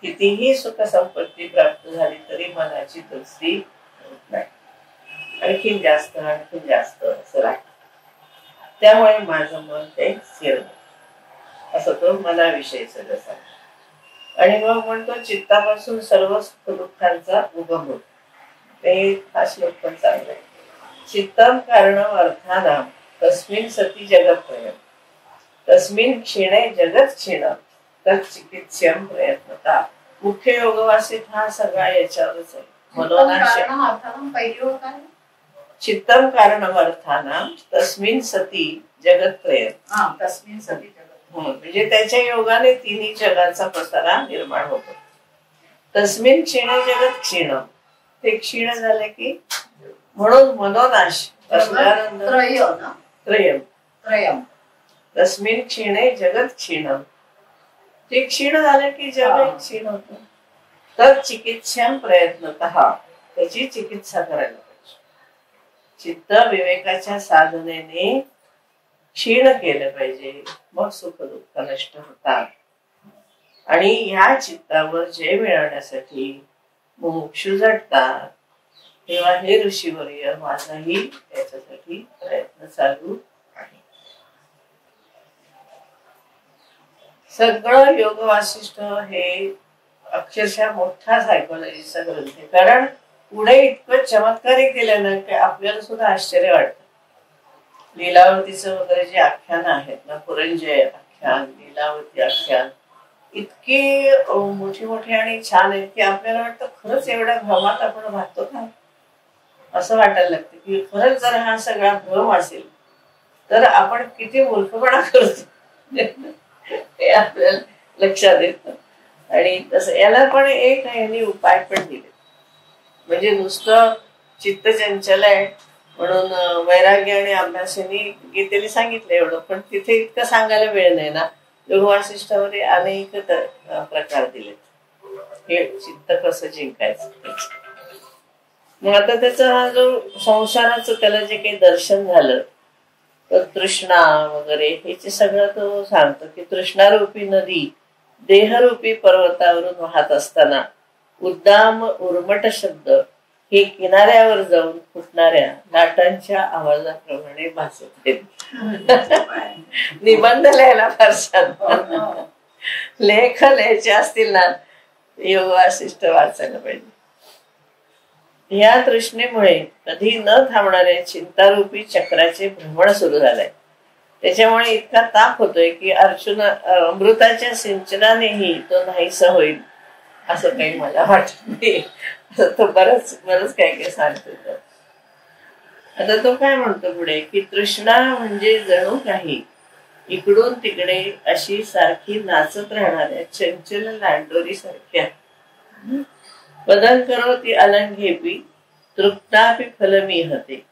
कितीही सुख संपत्ती प्राप्त झाली तरी मनाची तृप्ती होत नाही. आणखीन जास्त आणखीन जास्त असं राहत. त्यामुळे माझं मन ते स्थिर असं तो मनाविषयी सगळं सांग. आणि मग म्हणतो चित्तापासून सर्व सुख दुःखांचा उगम होतो. ते हा श्लोक पण चांगला आहे. चित्तम कारणम अर्थानाम तस्मिन् सती जगत्त्रयम् तस्मिन् क्षीणे जगत क्षीणम् तच्चिकित्स्यं प्रयत्नता. मुख्य योगवासित हा सगळा याच्यावरच आहे. मनोनाश चित्तम कारणम अर्थानाम तस्मिन् सती जगत्त्रयम्. तस्मिन् सती म्हणजे त्याच्या योगाने तिन्ही जगाचा पसारा निर्माण होतो. तस्मिन् क्षीणे जगत क्षीणम्. ते क्षीण झाले की म्हणून मनोनाश त्रयम् तस्मिन् क्षीणे जगत क्षीणम्. ते क्षीण झालं की जग क्षीण होत. तर चिकित्सां प्रयत्नतः त्याची चिकित्सा करायला पाहिजे. चित्त विवेकाच्या साधनेने क्षीण केलं पाहिजे, मग सुख दुःख नष्ट होतात. आणि ह्या चित्तावर जय मिळवण्यासाठी मुमुक्षु झटतात. तेव्हा हे ऋषीवर्य माझाही त्याच्यासाठी प्रयत्न चालू आहे. सगळं योग वासिष्ठ हे अक्षरशः मोठा सायकोलॉजीचा ग्रंथ आहे. कारण पुढे इतकं चमत्कारी केलं ना की आपल्याला सुद्धा आश्चर्य वाटतं. लीलावतीचं वगैरे जे आख्यान आहेत ना, पुरंजय आख्यान, लीलावती आख्यान इतकी मोठी मोठी आणि छान आहेत की आपल्याला वाटतं खरंच एवढ्या भ्रमात आपण राहतो का, असं वाटायला लागतं की खरंच जर हा सगळा भ्रम असेल तर आपण किती मूर्खपणा करतो हे आपल्याला लक्षात येतं. आणि तसं याला पण एक यांनी उपाय पण दिले. म्हणजे नुसतं चित्त चंचल आहे म्हणून वैराग्य आणि अभ्यासाने गीतेने सांगितलं एवढं, पण तिथे इतकं सांगायला वेळ नाही ना. योग वासिष्ठामध्ये अनेक प्रकार दिलेत हे चित्त कसं जिंकायचं. मग आता त्याचा हा जो संसाराचं त्याला जे काही दर्शन झालं तर तृष्णा वगैरे हे सगळं तो सांगतो की तृष्णारूपी नदी देहरूपी पर्वतावरून वाहत असताना उद्दाम उर्मट शब्द हे किनाऱ्यावर जाऊन फुटणाऱ्या लाटांच्या आवाजाप्रमाणे भासत निबंध लिहायला फार छान. लेख लिहायचे असतील ना, योग वासिष्ठ वाचायला पाहिजे. या तृष्णेमुळे कधी न थांबणाऱ्या चिंतारूपी चक्राचे भ्रमण सुरू झालंय. त्याच्यामुळे इतका ताप होतोय की अमृताच्या सिंचनानेही तो नाहीसा होईल असं काही मला वाटत नाही. तो बरंच काय काय सांगतो. आता तो काय म्हणतो पुढे की तृष्णा म्हणजे जणू काही इकडून तिकडे अशी सारखी नाचत राहणाऱ्या चंचल लांडोरी सारख्या. बदल करो ती अलंघेपी तृप्तापि फलमिहते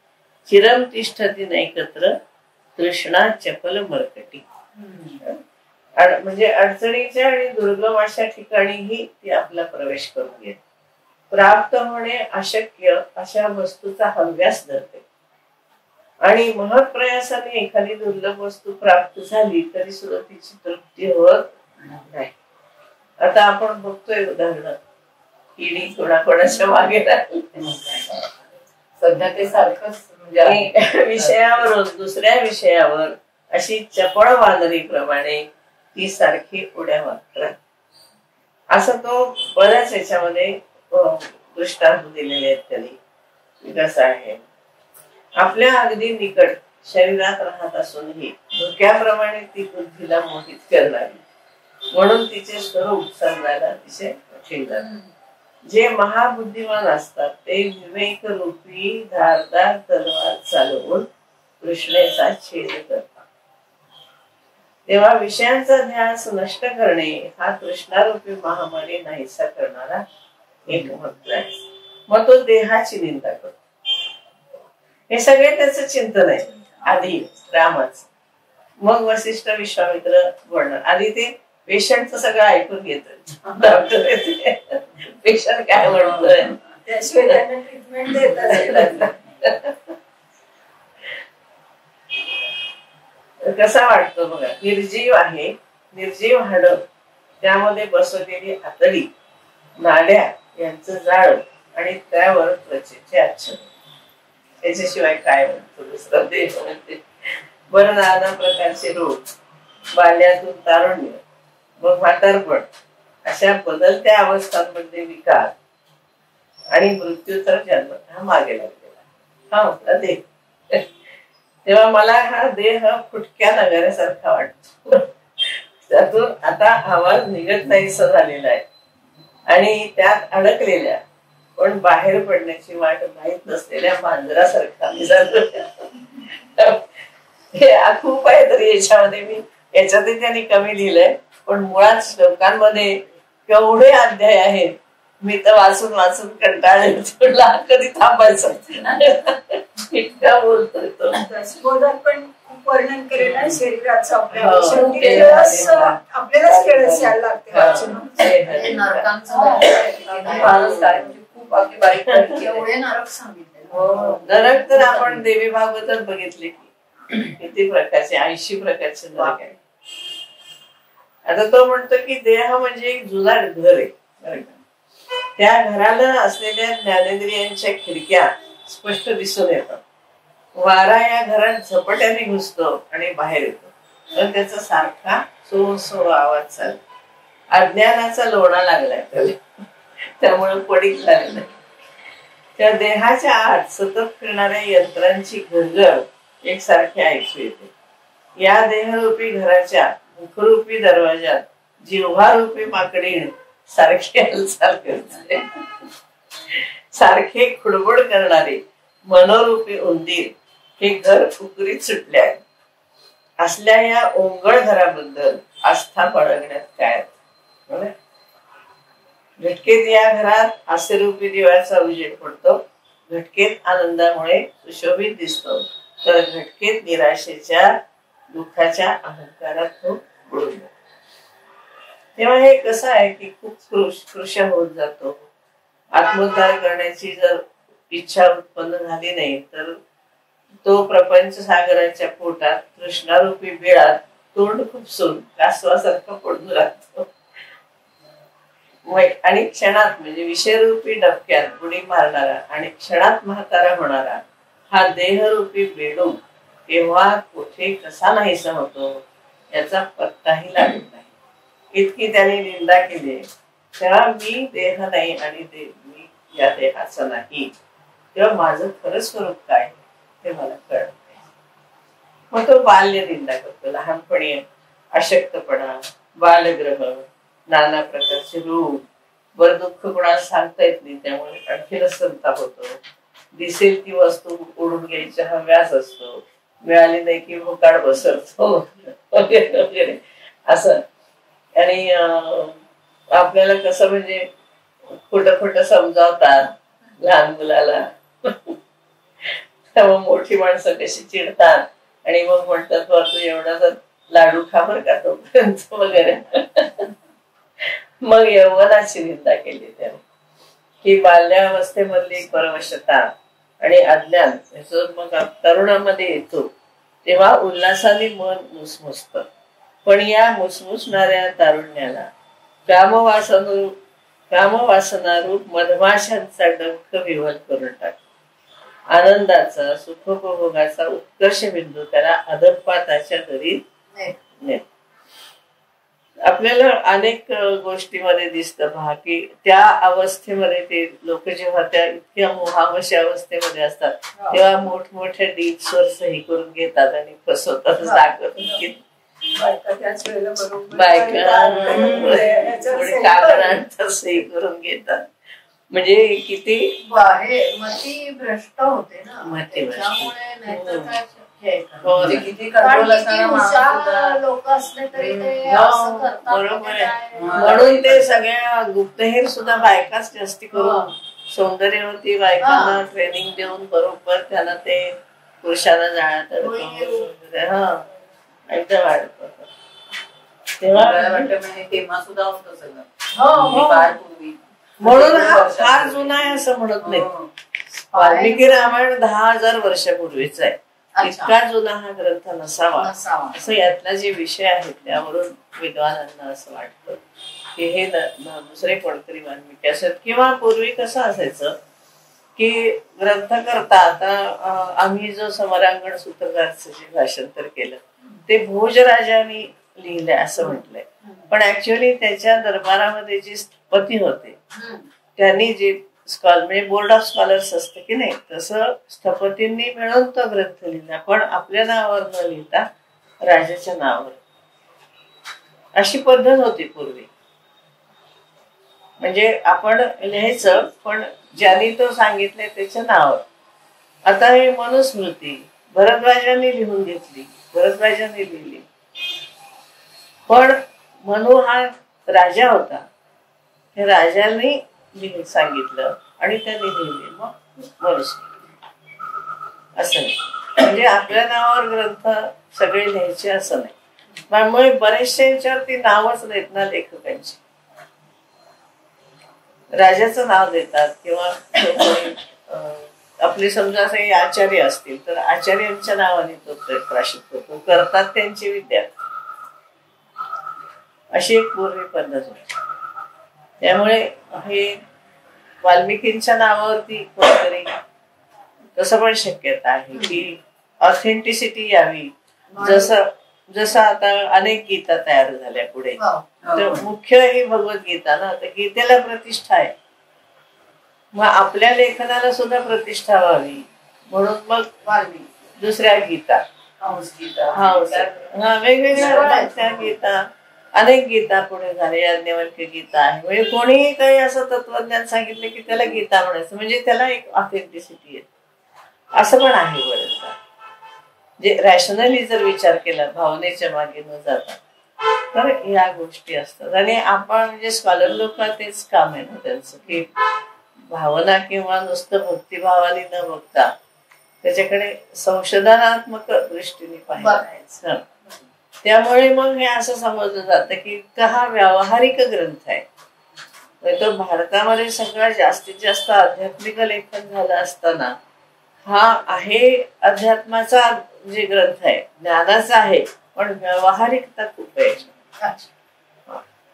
चिरम तिष्ठती नैकत्र तृष्णा चपल मरकटी. म्हणजे अडचणीच्या आणि दुर्गम अशा ठिकाणीही ती आपला प्रवेश करून घेते. प्राप्त होणे अशक्य अशा वस्तूचा हव्यास धरते आणि महत् प्रयासाने एखादी दुर्लभ वस्तू प्राप्त झाली तरी सुद्धा तिची तृप्ती होत नाही. आता आपण बघतोय उदाहरण, किडी कोणाकोणाच्या मागे लागली. सध्या ते सारखंच म्हणजे विषयावरून दुसऱ्या विषयावर अशी चपळ वानरी प्रमाणे ती सारखी उड्या मारतात. असं तो बऱ्याच याच्यामध्ये दृष्टांत दिलेले आहेत त्यांनी. कसं आहे, आपल्या अगदी निकट शरीरात राहत असूनही धोक्याप्रमाणे ती बुद्धीला मोहित करणारी, म्हणून तिचे स्वरूप समजायला अतिशय कठीण जाते. जे महाबुद्धिमान असतात ते विवेक रूपी धारदार तलवार चालवून कृष्णेचा छेद करतात. तेव्हा विषयांचा ध्यास नष्ट करणे हा तृष्णारूपी महामारी नाहीसा करणारा एक मंत्र आहे. मग तो देहाची निंदा करतो. हे सगळे त्याचं चिंतन आहे. आधी रामाच, मग वसिष्ठ विश्वामित्र बोलणार. आधी ते पेशंटचं सगळं ऐकून घेत डॉक्टर पेशंट काय म्हणतोय त्याशिवाय त्यांना ट्रीटमेंट देतात. कसा वाटतो बघा. निर्जीव आहे, निर्जीव हाड, त्यामध्ये बसवलेली आतडी, नाड्या यांचं जाळ आणि त्यावर त्वचेचे आच्छादन. त्याच्याशिवाय काय म्हणतो दुसरं देह म्हणते. बरं, नाना प्रकारचे रोग, बाल्यातून तारुण्य, मग म्हातारपण, अशा बदलत्या अवस्थांमध्ये विकार आणि मृत्यूचा जन्म हा मागे लागलेला. हा होता देह. तेव्हा मला हा देह फुटक्या नगाऱ्यासारखा वाटतो. त्यातून आता आवाज निघत नाहीसा झालेला आहे आणि त्यात अडकलेल्या पण बाहेर पडण्याची वाट माहीत नसलेल्या मांजरासारखा मी जातो. हे खूप आहे. तरी याच्यामध्ये मी याच्यातही त्यांनी कमी लिहिलंय, पण मुळात श्लोकांमध्ये केवढे अध्याय आहेत. मी तर वाचून वाचून कंटाळले. कधी थांबायचं इतका बोलतोय तो. बोधात पण खूप वर्णन केलेलं आहे शरीराचं. आपल्यालाच खेळच यायला लागते. खूप अगदी बारीक एवढे नरक सांगितले. नरक तर आपण देवी भागवतात बघितले की किती प्रकारचे, 80 प्रकारचे नरक आहे. आता तो म्हणतो की देह म्हणजे एक जुनाट घर आहे बरं का. त्या घराला असलेल्या ज्ञानेंद्रियांच्या खिडक्या स्पष्ट दिसून येतात. वारा या घरात झपाट्याने घुसतो आणि बाहेर येतो, पण त्याचा सारखा सो सो आवाज चालतो. अज्ञानाचा लोणा लागलाय त्यामुळे पडीक झाले नाही. त्या देहाच्या आत सतत फिरणाऱ्या यंत्रांची घरघर एकसारखी ऐकू येते. या देहरूपी घराच्या मुखरूपी दरवाजात जिव्हारूपी माकडीण सारखी हालचाल करते. सारखे खुडबुड करणारे मनोरूपी उंदीर हे घर उकरीत सुटले आहे. असल्या या ओंगळ घराबद्दल आस्था बाळगण्यात काय. घटकेत या घरात हास्यरूपी दिव्याचा उजेड पडतो. घटकेत आनंदामुळे सुशोभित दिसतो, तर घटकेत निराशेच्या दुःखाच्या अहंकारात तो बुडून जातो. तेव्हा हे कसं आहे की खूप कृश होत जातो. आत्मोद्धार करण्याची जर इच्छा उत्पन्न झाली नाही तर तो प्रपंच सागराच्या पोटात तृष्णारूपी बिळात तोंड खुपसून कासवासारखं पडून राहतो. आणि क्षणात म्हणजे विषयरूपी डबक्यात बुडी मारणारा आणि क्षणात म्हातारा होणारा हा देहरूपी बेडूक केव्हा कुठे कसा नाहीसा होतो याचा पत्ताही लागत नाही. इतकी त्याने निंदा केली तेव्हा मी देह नाही आणि मी या देहाचा नाही, तेव्हा माझं खरं स्वरूप काय ते मला कळत नाही. मग तो बाल्य निंदा करतो. लहानपणी अशक्तपणा, बालग्रह, नाना प्रकारचे रूप, बरं दुःख कोणाला सांगता येत नाही त्यामुळे आणखीनच संताप होतो. दिसेल ती वस्तू उडून घ्यायचा हा व्यास असतो, मिळाली नाही की भोकाड बसरतो वगैरे वगैरे असं. आणि आपल्याला कसं म्हणजे खोटं खोटं समजावतात लहान मुलाला तेव्हा मोठी माणसं कशी चिडतात आणि मग म्हणतात बरं तू एवढा लाडू खा बरं का तोपर्यंत वगैरे. मग यौवनाची निंदा केली त्याने की बाल्यावस्थेमधली परवशता आणि अज्ञान मग तरुणामध्ये येतो तेव्हा उल्हासाने मन मुसमुसत. पण या मुसमुसणाऱ्या तारुण्याला कामवासनारूप मधमाशांचा डंख विवल करून टाकतो. आनंदाचा सुखोपभोगाचा उत्कर्ष बिंदू त्याला अधपाताच्या दरीत नेतो. आपल्याला अनेक गोष्टीमध्ये दिसतं पहा की त्या अवस्थेमध्ये ते लोक जेव्हा त्या इतक्या मोहावशी अवस्थेमध्ये असतात तेव्हा मोठमोठ्या डील्सवर सही करून घेतात आणि फसवतात, दाखवतात. कागदांचा सही करून घेतात. म्हणजे किती मती भ्रष्ट होते ना, लोक असले तरी ते बरोबर आहे. म्हणून ते सगळ्या गुप्तहेर सुद्धा बायकाच जास्ती करून सौंदर्यवती बायकांना ट्रेनिंग देऊन बरोबर त्यांना ते पुरुषांना जाळ्यात एकदम वाढत होत. तेव्हा सुद्धा होतं सगळं पूर्वी. म्हणून हा फार जुना आहे असं म्हणत नाही. वाल्मिकी रामायण 10,000 वर्षापूर्वीच आहे. इतका जुना हा ग्रंथ नसावा असं यातला जे विषय आहेत त्यावरून विद्वानांना असं वाटतं की हे दुसरे कोणतरी वाल्मिकी असत. किंवा पूर्वी कसं असायचं की ग्रंथ करता आता आम्ही जो समरांगण सूत्रधारचं जे भाषांतर केलं ते भोजराजांनी लिहिलंय असं म्हटलंय. पण ऍक्च्युअली त्याच्या दरबारामध्ये जे स्थपती होते त्यांनी जे म्हणजे बोर्ड ऑफ स्कॉलर्स असते की नाही तसं स्थपतींनी मिळून तो ग्रंथ लिहिला, पण आपल्या नावावर न लिहिता राजाच्या नावावर. अशी पद्धत होती पूर्वी. म्हणजे आपण लिहायचं पण ज्यांनी तो सांगितलंय त्याच्या नावावर. आता हे मनुस्मृती भरद्वाजांनी लिहून घेतली, भरद्वाजांनी लिहिली, पण मनु हा राजा होता, त्या राजांनी सांगितलं आणि त्यांनी लिहिले मग मनुस्मृती असं नाही. म्हणजे आपल्या नावावर ग्रंथ सगळे लिहायचे असं नाही. त्यामुळे बरेचशा याच्यावरती नावच नाहीत ना लेखकांची. राजाचं नाव देतात किंवा आपले समजा असे आचार्य असतील तर आचार्यांच्या नावाने तो प्रकाशित होतो, करतात त्यांचे विद्यार्थी. अशी एक पूर्वी पद्धत होती. त्यामुळे हे वाल्मिकींच्या नावावरती कोणतरी तसं पण शक्यता आहे की ऑथेंटिसिटी यावी. जसं आता अनेक गीता तयार झाल्या पुढे, तर मुख्य ही भगवद्गीता ना, तर गीतेला प्रतिष्ठा आहे. मग आपल्या लेखनाला सुद्धा प्रतिष्ठा व्हावी म्हणून मग दुसऱ्या गीता, वेगवेगळ्या गीता, अनेक गीता पुढे झाले. याज्ञवल्क्य गीता आहे. म्हणजे कोणीही काही असं तत्वज्ञान सांगितलं की त्याला गीता म्हणायचं, म्हणजे त्याला एक ऑथेंटिसिटी आहे. असं पण आहे बरेचदा. जे रॅशनली जर विचार केला भावनेच्या मागे न जाता तर या गोष्टी असतात. आणि आपण म्हणजे स्कॉलर लोक तेच काम आहे ना त्यांचं की भावना किंवा नुसतं भक्तिभावाने न बघता त्याच्याकडे संशोधनात्मक दृष्टीने पाहिजे. त्यामुळे मग हे असं समजलं जातं की हा व्यावहारिक ग्रंथ आहे. तो भारतामध्ये सगळ्यात जास्तीत जास्त आध्यात्मिक लेखन झालं असताना हा आहे अध्यात्माचा जे ग्रंथ आहे, ज्ञानाचा आहे, पण व्यावहारिकता खूप आहे.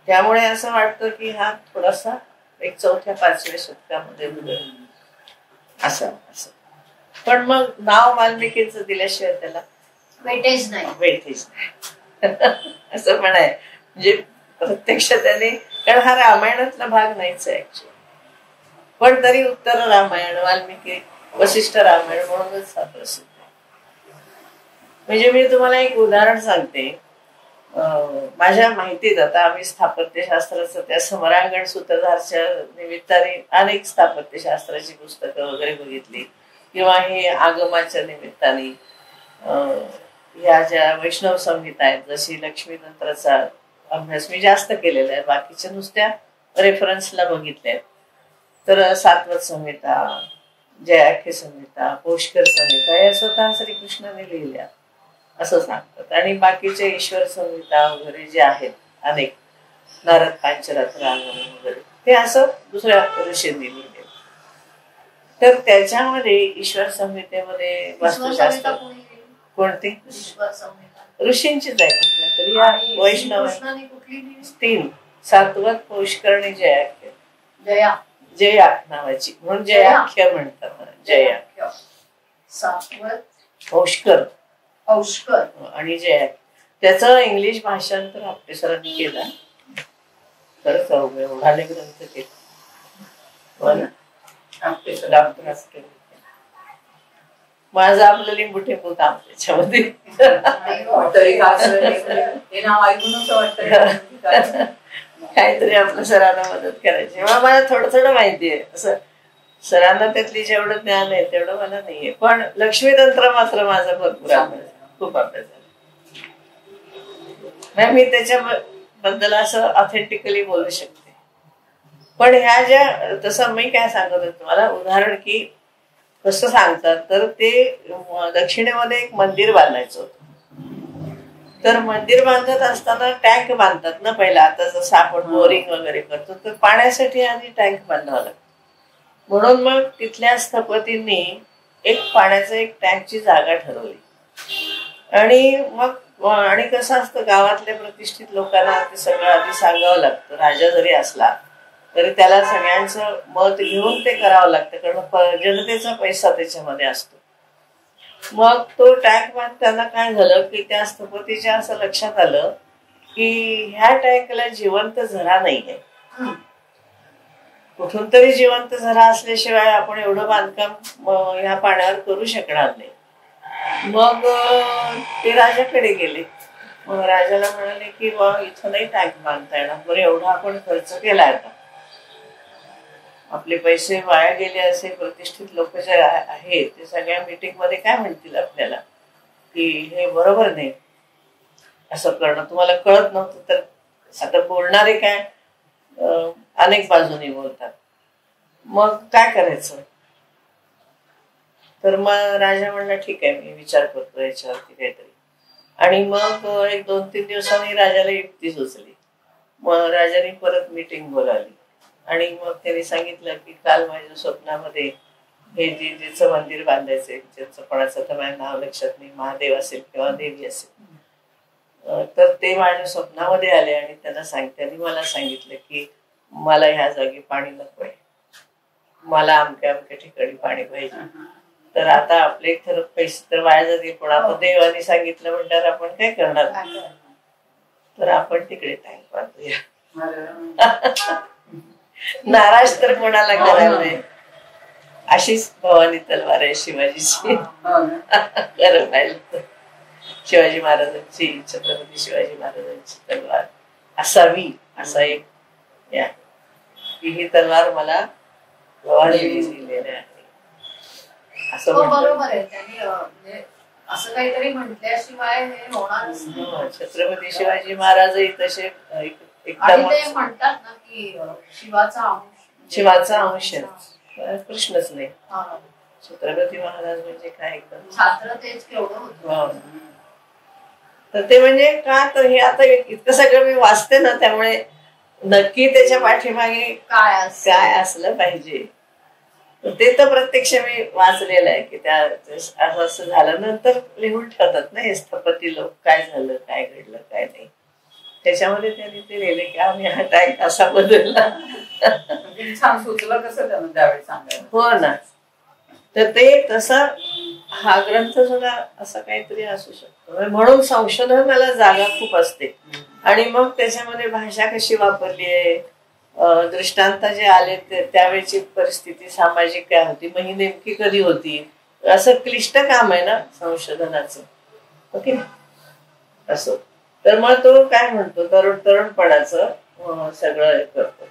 त्यामुळे असं वाटतं की हा थोडासा एक 4-5व्या शतकामध्ये असं असं. पण मग नाव वाल्मिकींचं दिल्याशिवाय त्याला वेटेज नाही. वेटेज असं पण आहे. म्हणजे प्रत्यक्ष त्याने, कारण हा रामायणातला भाग नाहीच आहे ऍक्च्युअली, पण तरी उत्तर रामायण, वाल्मिकी वशिष्ठ रामायण म्हणूनच हा प्रसिद्ध आहे. म्हणजे मी तुम्हाला एक उदाहरण सांगते. माझ्या माहितीत आता आम्ही स्थापत्यशास्त्राचं त्या समरांगण सूत्रधारच्या निमित्ताने अनेक स्थापत्यशास्त्राची पुस्तकं वगैरे बघितली, किंवा हे आगमाच्या निमित्ताने ह्या ज्या वैष्णव संहिता आहेत, जशी लक्ष्मी तंत्राचा अभ्यास मी जास्त केलेला आहे, बाकीच्या नुसत्या रेफरन्सला बघितल्या. तर सात्वत संहिता, जयाख्य संहिता, पुष्कर संहिता या स्वतः श्रीकृष्णाने लिहिल्या असं सांगतात. आणि बाकीचे ईश्वर संहिता वगैरे जे आहेत अनेक, नारद पांचरात्र वगैरे, ते असं दुसऱ्या ऋषींनी लिहिले. तर त्याच्यामध्ये ईश्वर संहितेमध्ये वास्तुशास्त्र कोणती ऋषींचीच आहे, कुठल्या तरी या वैष्णव 3 सात्वत, पुष्कर आणि जयाख्य. जया नावाची म्हणून जयाख्य म्हणतात. जया, सात्वत, पुष्कर आणि जया. त्याचं इंग्लिश भाषांतर आपटे सरांनी केलं. खरंच एवढाले ग्रंथ केले माझं आपलं लिंबू टेंबू काम त्याच्यामध्ये. काहीतरी आपल्या सरांना मदत करायची. मला थोडं माहिती आहे असं, सरांना त्यातली जेवढं ज्ञान आहे तेवढं मला नाहीये. पण लक्ष्मी तंत्र मात्र माझा भरपूर अभ्यास, खूप अभ्यास झाला. मी त्याच्याबद्दल असं ऑथेंटिकली बोलू शकते. पण ह्या ज्या, तसं मी काय सांगत होते तुम्हाला उदाहरण, की कसं सांगतात, तर ते दक्षिणेमध्ये एक मंदिर बांधायचं होतं. तर मंदिर बांधत असताना टँक बांधतात ना पहिला, आता जसं आपण बोरिंग वगैरे करतो, तर पाण्यासाठी आधी टँक बांधावं लागतं. म्हणून मग तिथल्या स्थपतींनी पाण्याचं एक टँकची जागा ठरवली. आणि मग आणि कसं असतं, गावातल्या प्रतिष्ठित लोकांना ते सगळं आधी सांगावं लागतं. राजा जरी असला तरी त्याला सगळ्यांचं मत घेऊन ते करावं लागतं, कारण जनतेचा पैसा त्याच्यामध्ये असतो. मग तो टँक बांधताना काय झालं, की त्या स्थपतीच्या असं लक्षात आलं की ह्या टँकला जिवंत झरा नाहीये. कुठून तरी जिवंत झरा असल्याशिवाय आपण एवढं बांधकाम ह्या पाण्यावर करू शकणार नाही. मग ते राजाकडे गेले. मग राजाला म्हणाले की इथं नाही टँक बांधता येणार, बरं एवढा आपण खर्च केला आता, आपले पैसे वाया गेले. असे प्रतिष्ठित लोक जे आहेत ते सगळ्या मीटिंग मध्ये काय म्हणतील आपल्याला, की हे बरोबर नाही असं करणं. तुम्हाला कळत नव्हतं तर आता बोलणारे काय अनेक बाजूनी बोलतात, मग काय करायचं. तर मग राजा म्हणला ठीक आहे, मी विचार करतो याच्यावरती काहीतरी. आणि मग 1-2-3 दिवसांनी राजाला युक्ती सुचली. मग राजाने परत मीटिंग बोलावली आणि मग त्यांनी सांगितलं की काल माझ्या स्वप्नामध्ये हे जिचं मंदिर बांधायचंय, ज्याचं कोणाचं तर माझं नाव लक्षात नाही, महादेव असेल किंवा देवी असेल, तर ते माझ्या स्वप्नामध्ये आले आणि त्यांनी मला सांगितलं की मला ह्या जागी पाणी नकोय, मला अमक्या ठिकाणी पाणी पाहिजे. तर आता आपले तर पैसे तर वाया जातील, पण आता देवाने सांगितलं म्हणल्यावर आपण काय करणार, तर आपण तिकडे टँक बांधूया. नाराज तर कोणाला करायला नाही. अशीच भवानी तलवार आहे शिवाजीची. खरं पाहिलं शिवाजी महाराजांची, छत्रपती शिवाजी महाराजांची तलवार असावी असा एक ही तलवार मला भवानीने दिलेली आहे असं बरोबर आहे. त्यांनी असं काहीतरी म्हटल्याशिवाय हे होणारच नाही. छत्रपती शिवाजी महाराजही तसे म्हणतात ना की शिवाचा अंश कृष्णच नाही. छत्रपती महाराज म्हणजे काय एकदम छात्र तेच केवढं होतं. तर ते म्हणजे का, तर हे आता इतकं सगळं मी वाचते ना, त्यामुळे नक्की त्याच्या पाठीमागे काय असलं पाहिजे ते तर प्रत्यक्ष मी वाचलेलं आहे की त्या असं झालं. नंतर लिहून ठेवतात ना हे स्थपती लोक, काय झालं, काय घडलं, काय नाही. त्याच्यामध्ये त्यांनी ते लिहिले की आम्ही हा टाईप असा बदलला. किती छान सुचलं कसं त्यानं त्यावेळी सांगायला. हो ना. तर ते तसा हा ग्रंथ सुद्धा असं काहीतरी असू शकतो. म्हणून संशोधनाला जागा खूप असते. आणि मग त्याच्यामध्ये भाषा कशी वापरली आहे, दृष्टांत जे आले त्यावेळेची परिस्थिती सामाजिक काय होती, मग ही नेमकी कधी होती, असं क्लिष्ट काम आहे ना संशोधनाचं. ओके. असो. तर मग तो काय म्हणतो, तरुणपणाचं सगळं हे करतो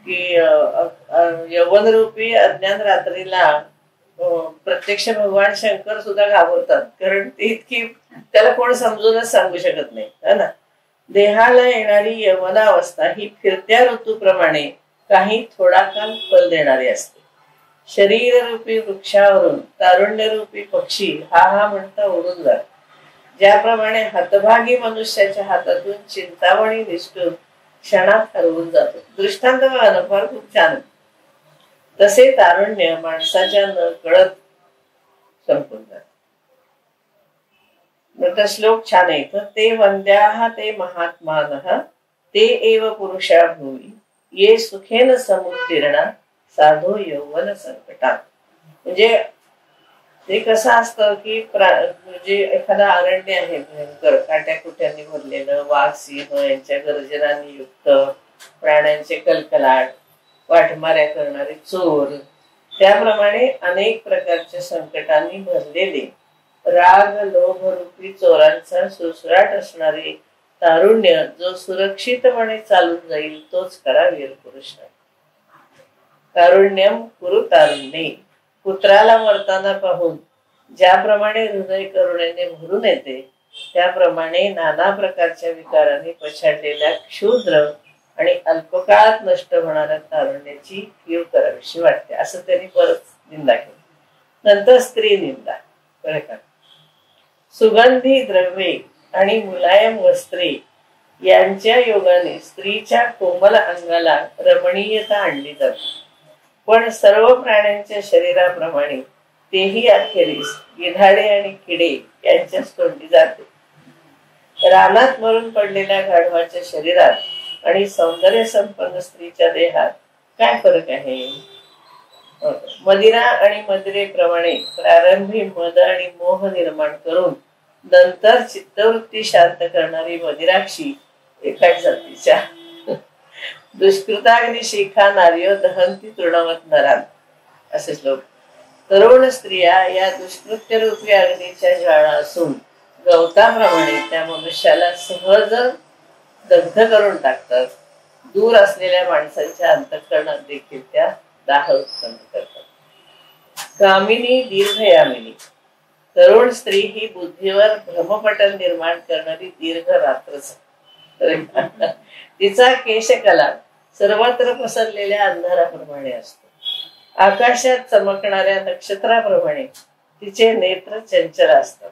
की यौवनरूपी अज्ञान रात्रीला प्रत्यक्ष भगवान शंकर सुद्धा घाबरतात, कारण ते इतकी त्याला कोण समजूनच सांगू शकत नाही, है ना. देहाला येणारी यवनावस्था ही फिरत्या ऋतूप्रमाणे काही थोडा काल फल देणारी असते. शरीररूपी वृक्षावरून तारुण्यरूपी पक्षी हा म्हणता उडून जात. ज्याप्रमाणे हतभागी मनुष्याच्या हातातून चिंतामणी निष्ठून क्षणात हरवून जातो. दृष्टांत बघा फार खूप छान. तसे तारुण्य माणसाच्या न कळत संपून जात. नंतर श्लोक छान आहे. तर ते वंद्याः ते महात्मानः ते एव पुरुषा भूमी ये सुखेन समुत्तीर्णा साधो यौवन संकटात. म्हणजे ते कसं असतं की म्हणजे एखादा अरण्य आहे भयंकर, काट्याकुट्यांनी भरलेलं, वाघ सिंह यांच्या गर्जनांनी युक्त, प्राण्यांचे कलकलाट, वाटमाऱ्या करणारे चोर, त्याप्रमाणे अनेक प्रकारच्या संकटांनी भरलेले राग लोभ रूपी चोरांचा सुसराट असणारे तारुण्य जो सुरक्षितपणे चालून जाईल तोच खरा वीर पुरुष आहे. तारुण्यम कुरु तारुण्ये. पुत्राला मरताना पाहून ज्याप्रमाणे हृदय करुणेने भरून येते, त्याप्रमाणे नाना प्रकारच्या विकारांनी पछाडलेल्या क्षुद्र आणि अल्पकाळात नष्ट होणाऱ्या तारुण्याची कीव करावीशी वाटते, असं त्यांनी परत निंदा केली. नंतर स्त्री निंदा. बरं का. सुगंधी द्रव्ये आणि मुलायम वस्त्रे यांच्या योगाने स्त्रीच्या कोमल अंगाला रमणीयता आणली जाते. पण सर्व प्राण्यांच्या शरीराप्रमाणे तेही अखेरीस गिधाडे आणि किडे यांच्याच तोंडी जाते. रानात मरून पडलेल्या गाढवाच्या शरीरात आणि सौंदर्य संपन्न स्त्रीच्या देहात काय फरक आहे. मदिरा आणि मदिरेप्रमाणे प्रारंभी मद आणि मोह निर्माण करून नंतर चित्तवृत्ती शांत करणारी मदिराक्षी एकाच जातीच्या. दुष्कृताग्नी शिखा नार्यो दहंती तृणवत नरान. असे श्लोक. तरुण स्त्रिया या दुष्कृत्य रूपी अग्नीच्या ज्वाळा असून गवताप्रमाणे त्या मनुष्याला सहज दग्ध करून टाकतात. दूर असलेल्या माणसांच्या अंतःकरणात देखील त्या दाह उत्पन्न करतात. कामिनी दीर्घयामिनी. तरुण स्त्री ही बुद्धीवर भ्रमपटल निर्माण करणारी दीर्घ रात्रच. तिचा केशकला सर्वत्र पसरलेल्या अंधाराप्रमाणे असतो. आकाशात चमकणाऱ्या नक्षत्राप्रमाणे तिचे नेत्र चंचल असतात.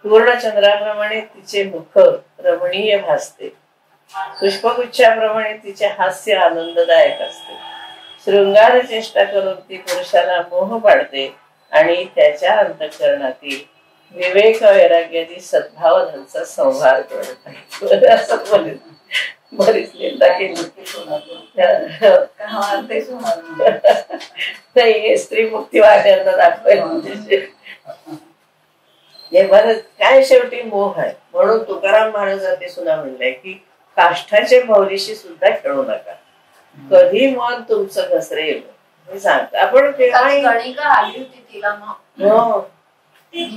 पूर्ण चंद्राप्रमाणे तिचे मुख रमणीय भासते. पुष्पगुच्छाप्रमाणे तिचे हास्य आनंददायक असते. शृंगार चेष्टा करून ती पुरुषाला मोह पाडते आणि त्याच्या अंतःकरणातील विवेक वैराग्यादी सद्भावनांचा संहार करत आहे. बरीच निंदा केली. नाही, स्त्री मुक्ती वाढायला दाखवायला बरंच काय शेवटी मोह आहे. म्हणून तुकाराम महाराजांनी सुद्धा म्हणलंय की काष्ठाच्या भौरीशी सुद्धा खेळू नका, कधी मन तुमचं घसरेल. मी सांगतो आपण गणिका आली होती तिला मग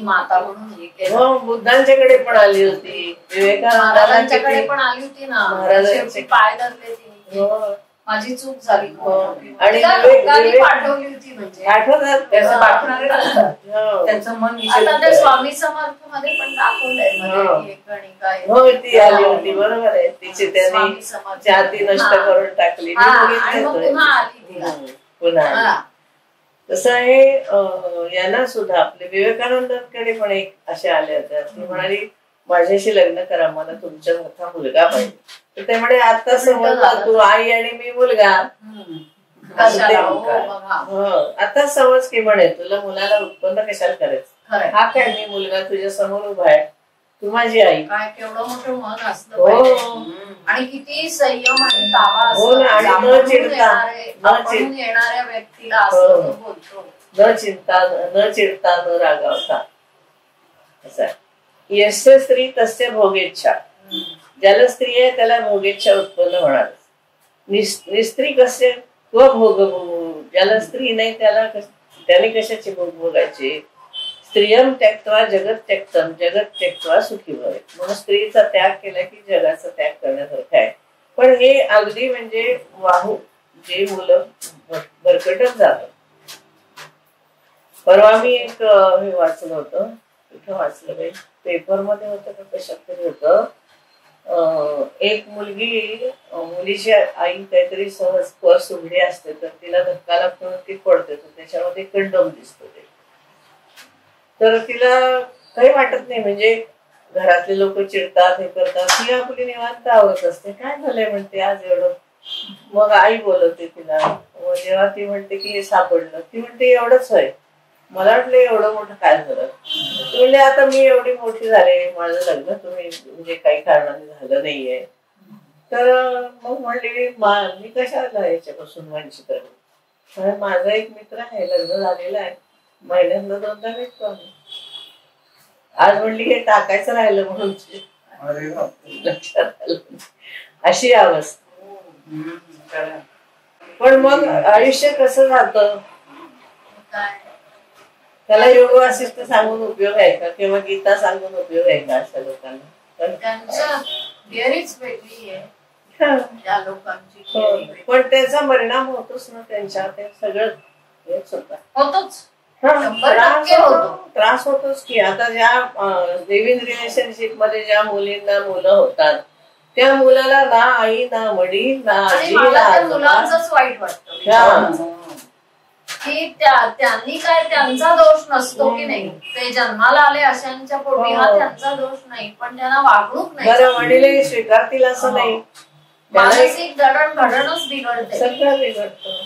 माता म्हणून बुद्धांच्याकडे पण आली होती, विवेकानंदांच्याकडे पण आली होती ना. महाराजांचे पाय धरले तिने. माझी चूक झाली आणि पाठवली होती. म्हणजे त्यांचं मन आता स्वामी समर्थ मध्ये पण दाखवलंय ती आली होती. बरोबर आहे. तिची त्यांनी जाती नष्ट करून टाकली. पुन्हा तसं आहे. यांना सुद्धा आपले विवेकानंदांकडे पण एक असे आले होते. ती म्हणाली माझ्याशी लग्न करा, मला तुमच्या मोठा मुलगा पाहिजे. तर ते म्हणे आता समजला तू आई आणि मी मुलगा. आता समज की म्हणे तुला मुलाला उत्पन्न कशाला करायचं. हा काय मी मुलगा तुझ्या समोर उभा आहे तू माझी आई. काय केवढं मोठं मन असलं हो. पाहिजे आणि किती संयम आणि ताबा हो ना, आणि न चिडता आपण येणाऱ्या व्यक्तीला असं तो बोलतो. न चिडता न रागावता. असं यस्य स्त्री तस्य भोगेच्छा. ज्याला स्त्री आहे त्याला भोगेच्छा उत्पन्न होणार. निस्त्री कसे भोग ज्याला स्त्री नाही त्याने कशाची भोग भोगायची. स्त्रियम त्यक्त्वा जगत त्यक्तम जगत त्यक्त्वा सुखी भवे. म्हणून स्त्रीचा त्याग केला की जगाचा त्याग करण्यासारखं आहे. पण हे अगदी म्हणजे वाहू जे मुलं भरकटत जातात. परवा मी एक हे वाचलं होतं, कुठं वाचलं बाई, पेपर मध्ये होतं का कशात तरी होतं. एक मुलीची आई काहीतरी सहज पर्स उघडी असते तर तिला धक्का लागतो ती पडते, तर त्याच्यामध्ये कंडम दिसतो ते. तर तिला काही वाटत नाही, म्हणजे घरातले लोक चिडतात हे करतात, ती आपली निवांत आवडत असते. काय झालंय म्हणते आज एवढं. मग आई बोलवते तिला. जेव्हा ती म्हणते की हे सापडलं, ती म्हणते एवढंच आहे. मला वाटलं एवढं मोठं काय झालं. म्हणजे आता मी एवढी मोठी झाले, माझं लग्न तुम्ही म्हणजे काही कारणाने झालं नाहीये. तर मग म्हणले मी कशाला याच्यापासून वंचित आहे. माझा एक मित्र आहे, लग्न झालेला आहे, महिन्यातनं 2दा भेटतो आम्ही. आज म्हणली हे टाकायचं राहिलं म्हणून लक्षात आलं. अशी अवस्था. पण मग आयुष्य कसं जातं. त्याला योग वासिष्ठ सांगून उपयोग आहे का किंवा गीता सांगून उपयोग आहे का अशा लोकांना. पण त्याचा परिणाम होतोच ना त्यांच्या. ते सगळं हेच होतोच. त्रास होतोच की. आता ज्या लिव्हिंग रिलेशनशिप मध्ये ज्या मुलींना मुलं होतात त्या मुलाला ना आई ना वडील ना आजी ना मुलांचंच वाईट वाटतं की त्यांनी काय त्यांचा दोष नसतो की नाही. ते जन्माला आले अशांच्या पोटी हा त्यांचा दोष नाही, पण त्यांना वागणूक नाही. बरं वडील स्वीकारतील असं नाही. मानसिक दडणघडणच बिघडते, सगळं बिघडतं.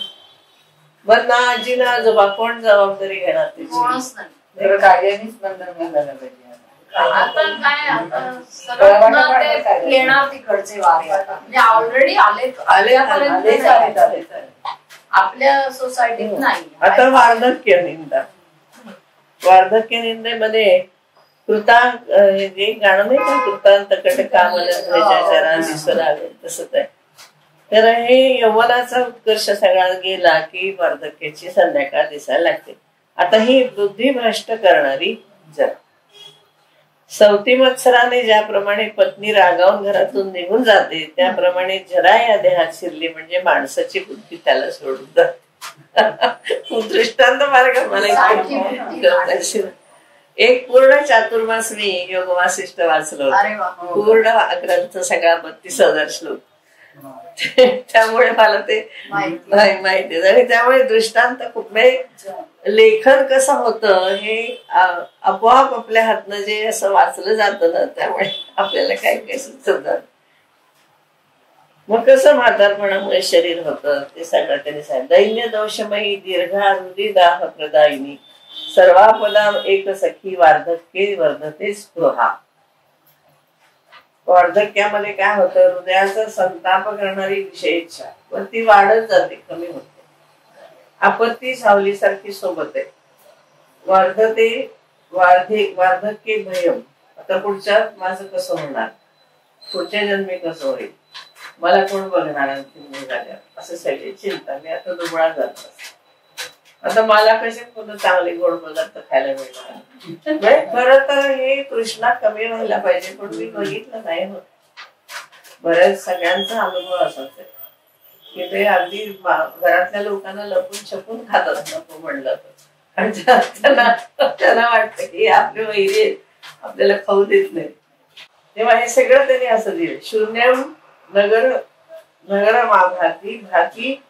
बरं ना आजी ना आजोबा कोण जबाबदारी घेणार त्याची. कोणच नाही. कायद्यानेच बंधन घालायला पाहिजे. आता काय आता येणार तिकडचे वारे आता म्हणजे ऑलरेडी आलेपर्यंत आपल्या सोसायटीत नाही. आता वार्धक्य निंदेमध्ये जे गाणं नाही का, कृतांत कटकामला दिसलं तसंच आहे. तर हे यौवनाचा उत्कर्ष सगळा गेला की वार्धक्याची संध्याकाळ दिसायला लागते. आता ही बुद्धी भ्रष्ट करणारी जरा. सवती मत्सराने ज्याप्रमाणे पत्नी रागावून घरातून निघून जाते त्याप्रमाणे जरा या देहात शिरली म्हणजे माणसाची बुद्धी त्याला सोडून जाते. दृष्टांत मार्ग मला एक पूर्ण चातुर्मास मी योग वासिष्ठ वाचलो. पूर्ण ग्रंथ सगळा 32,000 श्लोक. त्यामुळे मला ते माहिती. आणि त्यामुळे दृष्टांत खूप लेखन कसं होतं हे आपोआप आपल्या हातनं जे असं वाचलं जातं ना, त्यामुळे आपल्याला काही काही सुचतात. मग कसं म्हातारपणामुळे शरीर होतं ते सगळं त्यांनी सांगितलं. दैन्य दोषमयी दीर्घारुधी दाह प्रदायिनी सर्वापदा एक सखी वार्धक्ये वर्धते स्पृहा. वार्धक्यामध्ये काय होतं, हृदयाचा संताप करणारी विषय इच्छा पण ती वाढत जाते, कमी होते. आपत्ती सावलीसारखी सोबत आहे. वार्धक्य भयम. आता पुढच्या माझं कसं होणार, पुढच्या जन्मी कसं होईल, मला कोण बघणार आणखी झाल्या, असं सगळी चिंता. मी आता दुबळा जातो. आता मला कसे पुन्हा चांगले गोड पदार्थ खायला मिळणार. खरं तर हे तृष्णा कमी व्हायला पाहिजे, पण मी बघितलं नाही होत. बऱ्याच सगळ्यांचा अनुभव असाच आहे की ते अगदी घरातल्या लोकांना लपून छपून खातात नको म्हणलं तर. आणि त्यांना वाटतं की आपले वैरी आपल्याला खाऊ देत नाही. तेव्हा हे सगळं त्यांनी असं दिलं. शून्यम नगर भाती भाती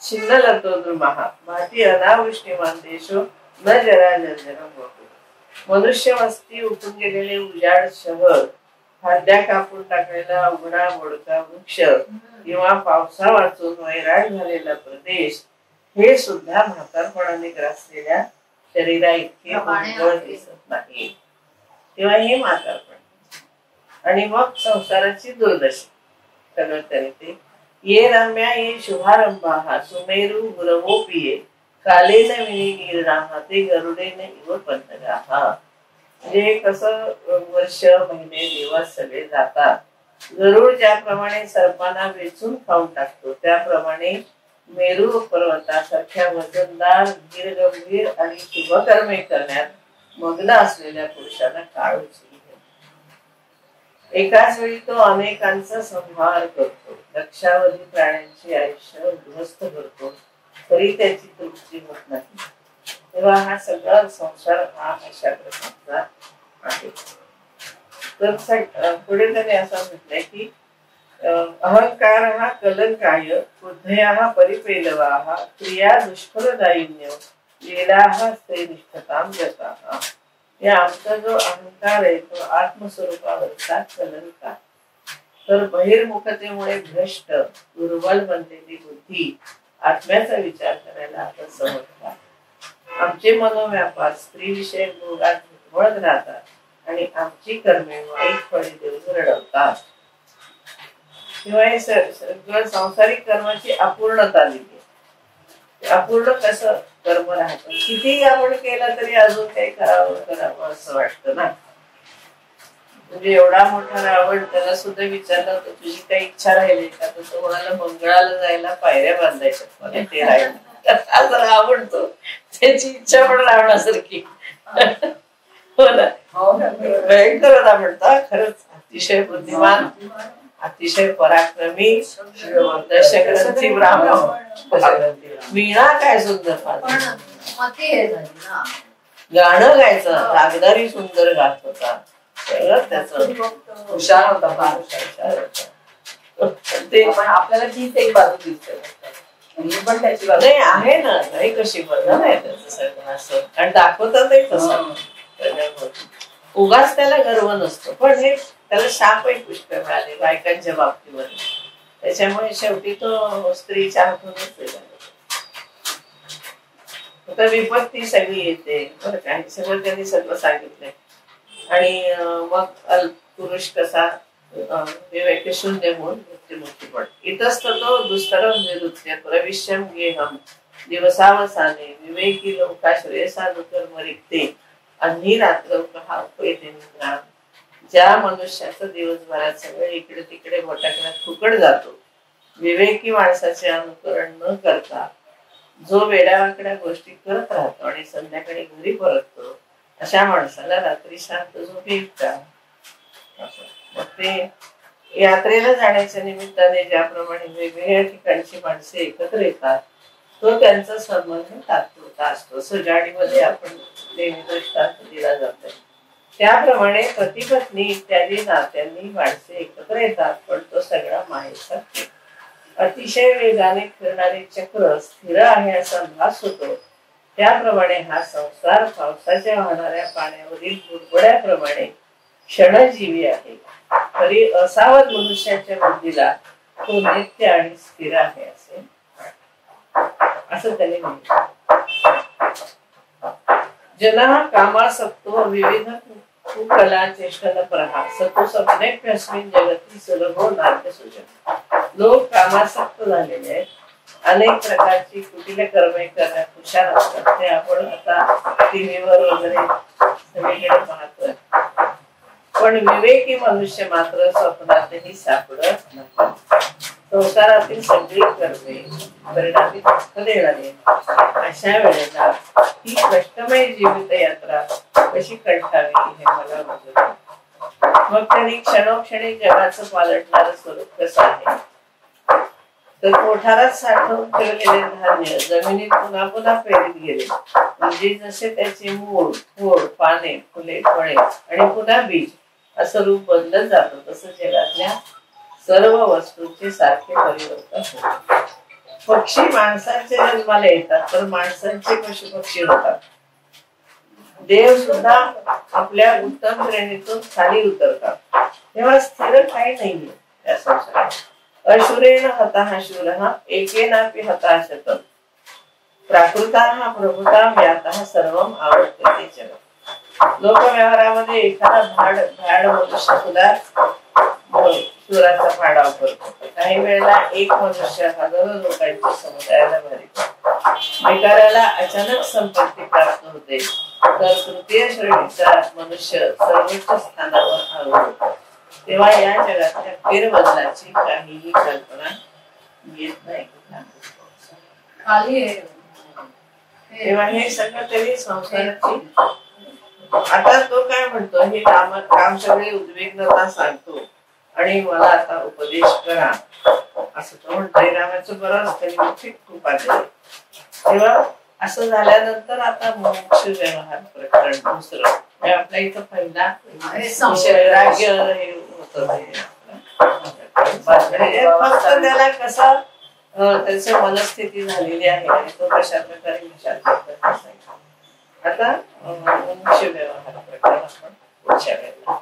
छिन्न लतो महा भाती अनावृष्टीमान देशो न जरा जर्जर होतो. मनुष्य वस्ती उठून गेलेले उजाड शहर, फांद्या कापून टाकलेला उघडा मोडका वृक्ष किंवा पावसा वाचून वैराग झालेला प्रदेश हे सुद्धा म्हातारपणाने ग्रासलेल्या शरीरा इतके दिसत नाही. तेव्हा हे म्हातारपण. आणि मग संसाराची दुर्दशा सगळं त्याने ते ये रम्या ये शुभारंभा सुमेरू गुरवो पिये कालेन विनी गिरणाहा ते गरुडेन इव पंतगाहा. म्हणजे कसं वर्ष महिने दिवस सगळे जातात. गरुड ज्याप्रमाणे सर्पांना वेचून खाऊन टाकतो त्याप्रमाणे मेरू पर्वतासारख्या वजनदार गिरगंभीर आणि शुभकर्मे करण्यात मग्न असलेल्या पुरुषाला काळ उचलतो. एकाच वेळी तो अनेकांचा संहार करतो, लक्षावधी प्राण्यांची आयुष्य उद्ध्वस्त करतो, तरी त्याची तृप्ती होत नाही. तेव्हा हा सगळा संसार हा अशा प्रकारचा आहे. तर पुढे त्याने असं म्हटलंय की अहंकार हा कलंकाय बुद्धया परिपेलवाः क्रिया दुष्फलदायिन्य लीलाः स्त्रीनिष्ठतां गताः. या आमचा जो अहंकार आहे तो आत्मस्वरूपावरचा कलंक आहे. तर बहिर्मुखतेमुळे भ्रष्ट दुर्बल बनलेली बुद्धी आत्म्याचा विचार करायला आता समजत आहे. आमचे मनोव्यापार स्त्री विषयक भोगात घुटमळत राहतात आणि आमची कर्मे वाईट फळे देऊन रडवतात. किंवा हे सगळं सांसारिक कर्माची अपूर्णता दिली. अपूर्ण कसं कर्म राहतं, कितीही आपण केलं तरी अजून काही करावं असं वाटतं ना. म्हणजे एवढा मोठा रावण, त्याला सुद्धा विचारलं होतं तुझी काही इच्छा राहिली का, तर तो म्हणाला मंगळाला जायला पायऱ्या बांधायच्या मला ते राहील. असं रावण तो त्याची इच्छा पण रावणासारखी. हो ना, भयंकर होता म्हणता. खरंच अतिशय बुद्धिमान, अतिशय पराक्रमी, दशग्रंथी ब्राह्मण. वीणा काय सुंदर गाणं गायचं, रागदारी सुंदर गात होता. सगळं त्याचं हुशार होता, फार हुशार होता. ते पण आपल्याला तीच एक बाजू दिसते, पण त्याची बाजू नाही आहे ना. नाही कशी बदल आहे त्याचं सगळं असं, आणि दाखवतातही तसं. उगाच त्याला गर्व नसतो, पण हे त्याला शापही पुष्कळ मिळाले बायकांच्या बाबतीमध्ये. त्याच्यामुळे शेवटी तो स्त्रीच्या हातूनच आता विपत्ती सगळी येते बरं का. हे सगळं त्यांनी सगळं सांगितलंय. आणि मग पुरुष कसा विवेक शून्य होऊन मृत्युमुखी पडतो. इतस्ततो दुस्तरम निरुत्य प्रविश्यम गेहम दिवसावसाने विवेकी लोकाश्रेयसा दुकर्म रिक्ते अन्नी रात्र कहा उपयते निद्राम. ज्या मनुष्याचं दिवसभरात सगळं इकडे तिकडे भटकण्यात फुकट जातो, विवेकी माणसाचे अनुकरण न करता जो वेड्यावाकड्या गोष्टी करत राहतो आणि संध्याकाळी घरी परततो, अशा माणसाला रात्री शांत झोप येईल का. मग ते यात्रेला जाण्याच्या निमित्ताने ज्याप्रमाणे वेगवेगळ्या ठिकाणची माणसे एकत्र येतात, तो त्यांचा संबंध तात्पुरता असतो. असं गाडीमध्ये आपण देवी दृष्टांत दिला जातो. त्याप्रमाणे पती-पत्नी इत्यादी नात्यांनी माणसे एकत्र येतात, पण तो सगळा मायेचा अतिशय वेगाने फिरणारे चक्र स्थिर आहे असा भास होतो. त्याप्रमाणे हा संसार पावसाच्या वाहणाऱ्या पाण्यावरील बुडबुड्याप्रमाणे क्षणजीवी आहे. तरी असावध मनुष्याच्या बुद्धीला तो नित्य आणि स्थिर आहे असे असं त्याने म्हटलं. जना कामासक्तो विविध कुकला चेष्टन प्रहा सतो सपनेप्यस्मिन् जगती सुलभो नाट्य सूचन. लोक कामासक्त झालेले आहेत, अनेक प्रकारची कुटिल कर्मे करण्यात हुशार असतात. ते आपण आता टीव्हीवर वगैरे सगळीकडे पाहतोय. पण विवेकी मनुष्य मात्र स्वप्नातही सापडत नाही. संसारातील सगळी कर्मे परिणामी दुःख देणारी अशा वेळेला ही कष्टमय जीवित यात्रा कशी कंठावी हे मला वाटत. मग त्यांनी क्षणोक्षणी जगाचं पालटणारं स्वरूप कसं आहे, तर कोठारात साठवून ठेवलेले धान्य जमिनीत पुन्हा पुन्हा पेरीत गेले, म्हणजे जसे त्याचे मूळ, फोड, पाने, फुले, फळे आणि पुन्हा बीज असं रूप बदलत जातं, तसं जगातल्या सर्व वस्तूंचे सारखे परिवर्तन होते. पक्षी माणसांचे जन्माला येतात, तर माणसांचे पशु पक्षी होतात. देव सुद्धा आपल्या उत्तम श्रेणीतून खाली उतरतात. तेव्हा स्थिर काही नाहीये या संसारात. अशुरेण हतः शूरः एकेनापि हतः शतम् प्राकृताः प्रभुतां यातः सर्वम् आवर्तते जगत्. लोकव्यवहारामध्ये एखादा भ्याड मनुष्य सुद्धा चोराचा फाडा करतो. काही वेळेला एक मनुष्य हजारो लोकांच्या समुदायाला भरतो. भिकाऱ्याला अचानक संपत्ती प्राप्त होते तर तृतीय श्रेणीचा मनुष्य सर्वोच्च स्थानावर आढळतो. तेव्हा या जगातल्या फेरबदलाची काहीही कल्पना येत नाही. तेव्हा हे सगळं तरी संसाराची. आता तो काय म्हणतो, हे काम सगळे उद्विग्नता सांगतो आणि मला आता उपदेश करा असं तो म्हणतोय. रामाचं बरं असतं खूप आले. तेव्हा असं झाल्यानंतर आता मोक्ष व्यवहार प्रकरण दुसरं आपल्या इथं पहिला राज्य हे होत. फक्त त्याला कसं त्याची मनस्थिती झालेली आहे आणि तो कशा प्रकारे विचार करतो. आता मोक्ष व्यवहार प्रकरण आपण पुढच्या वेळेला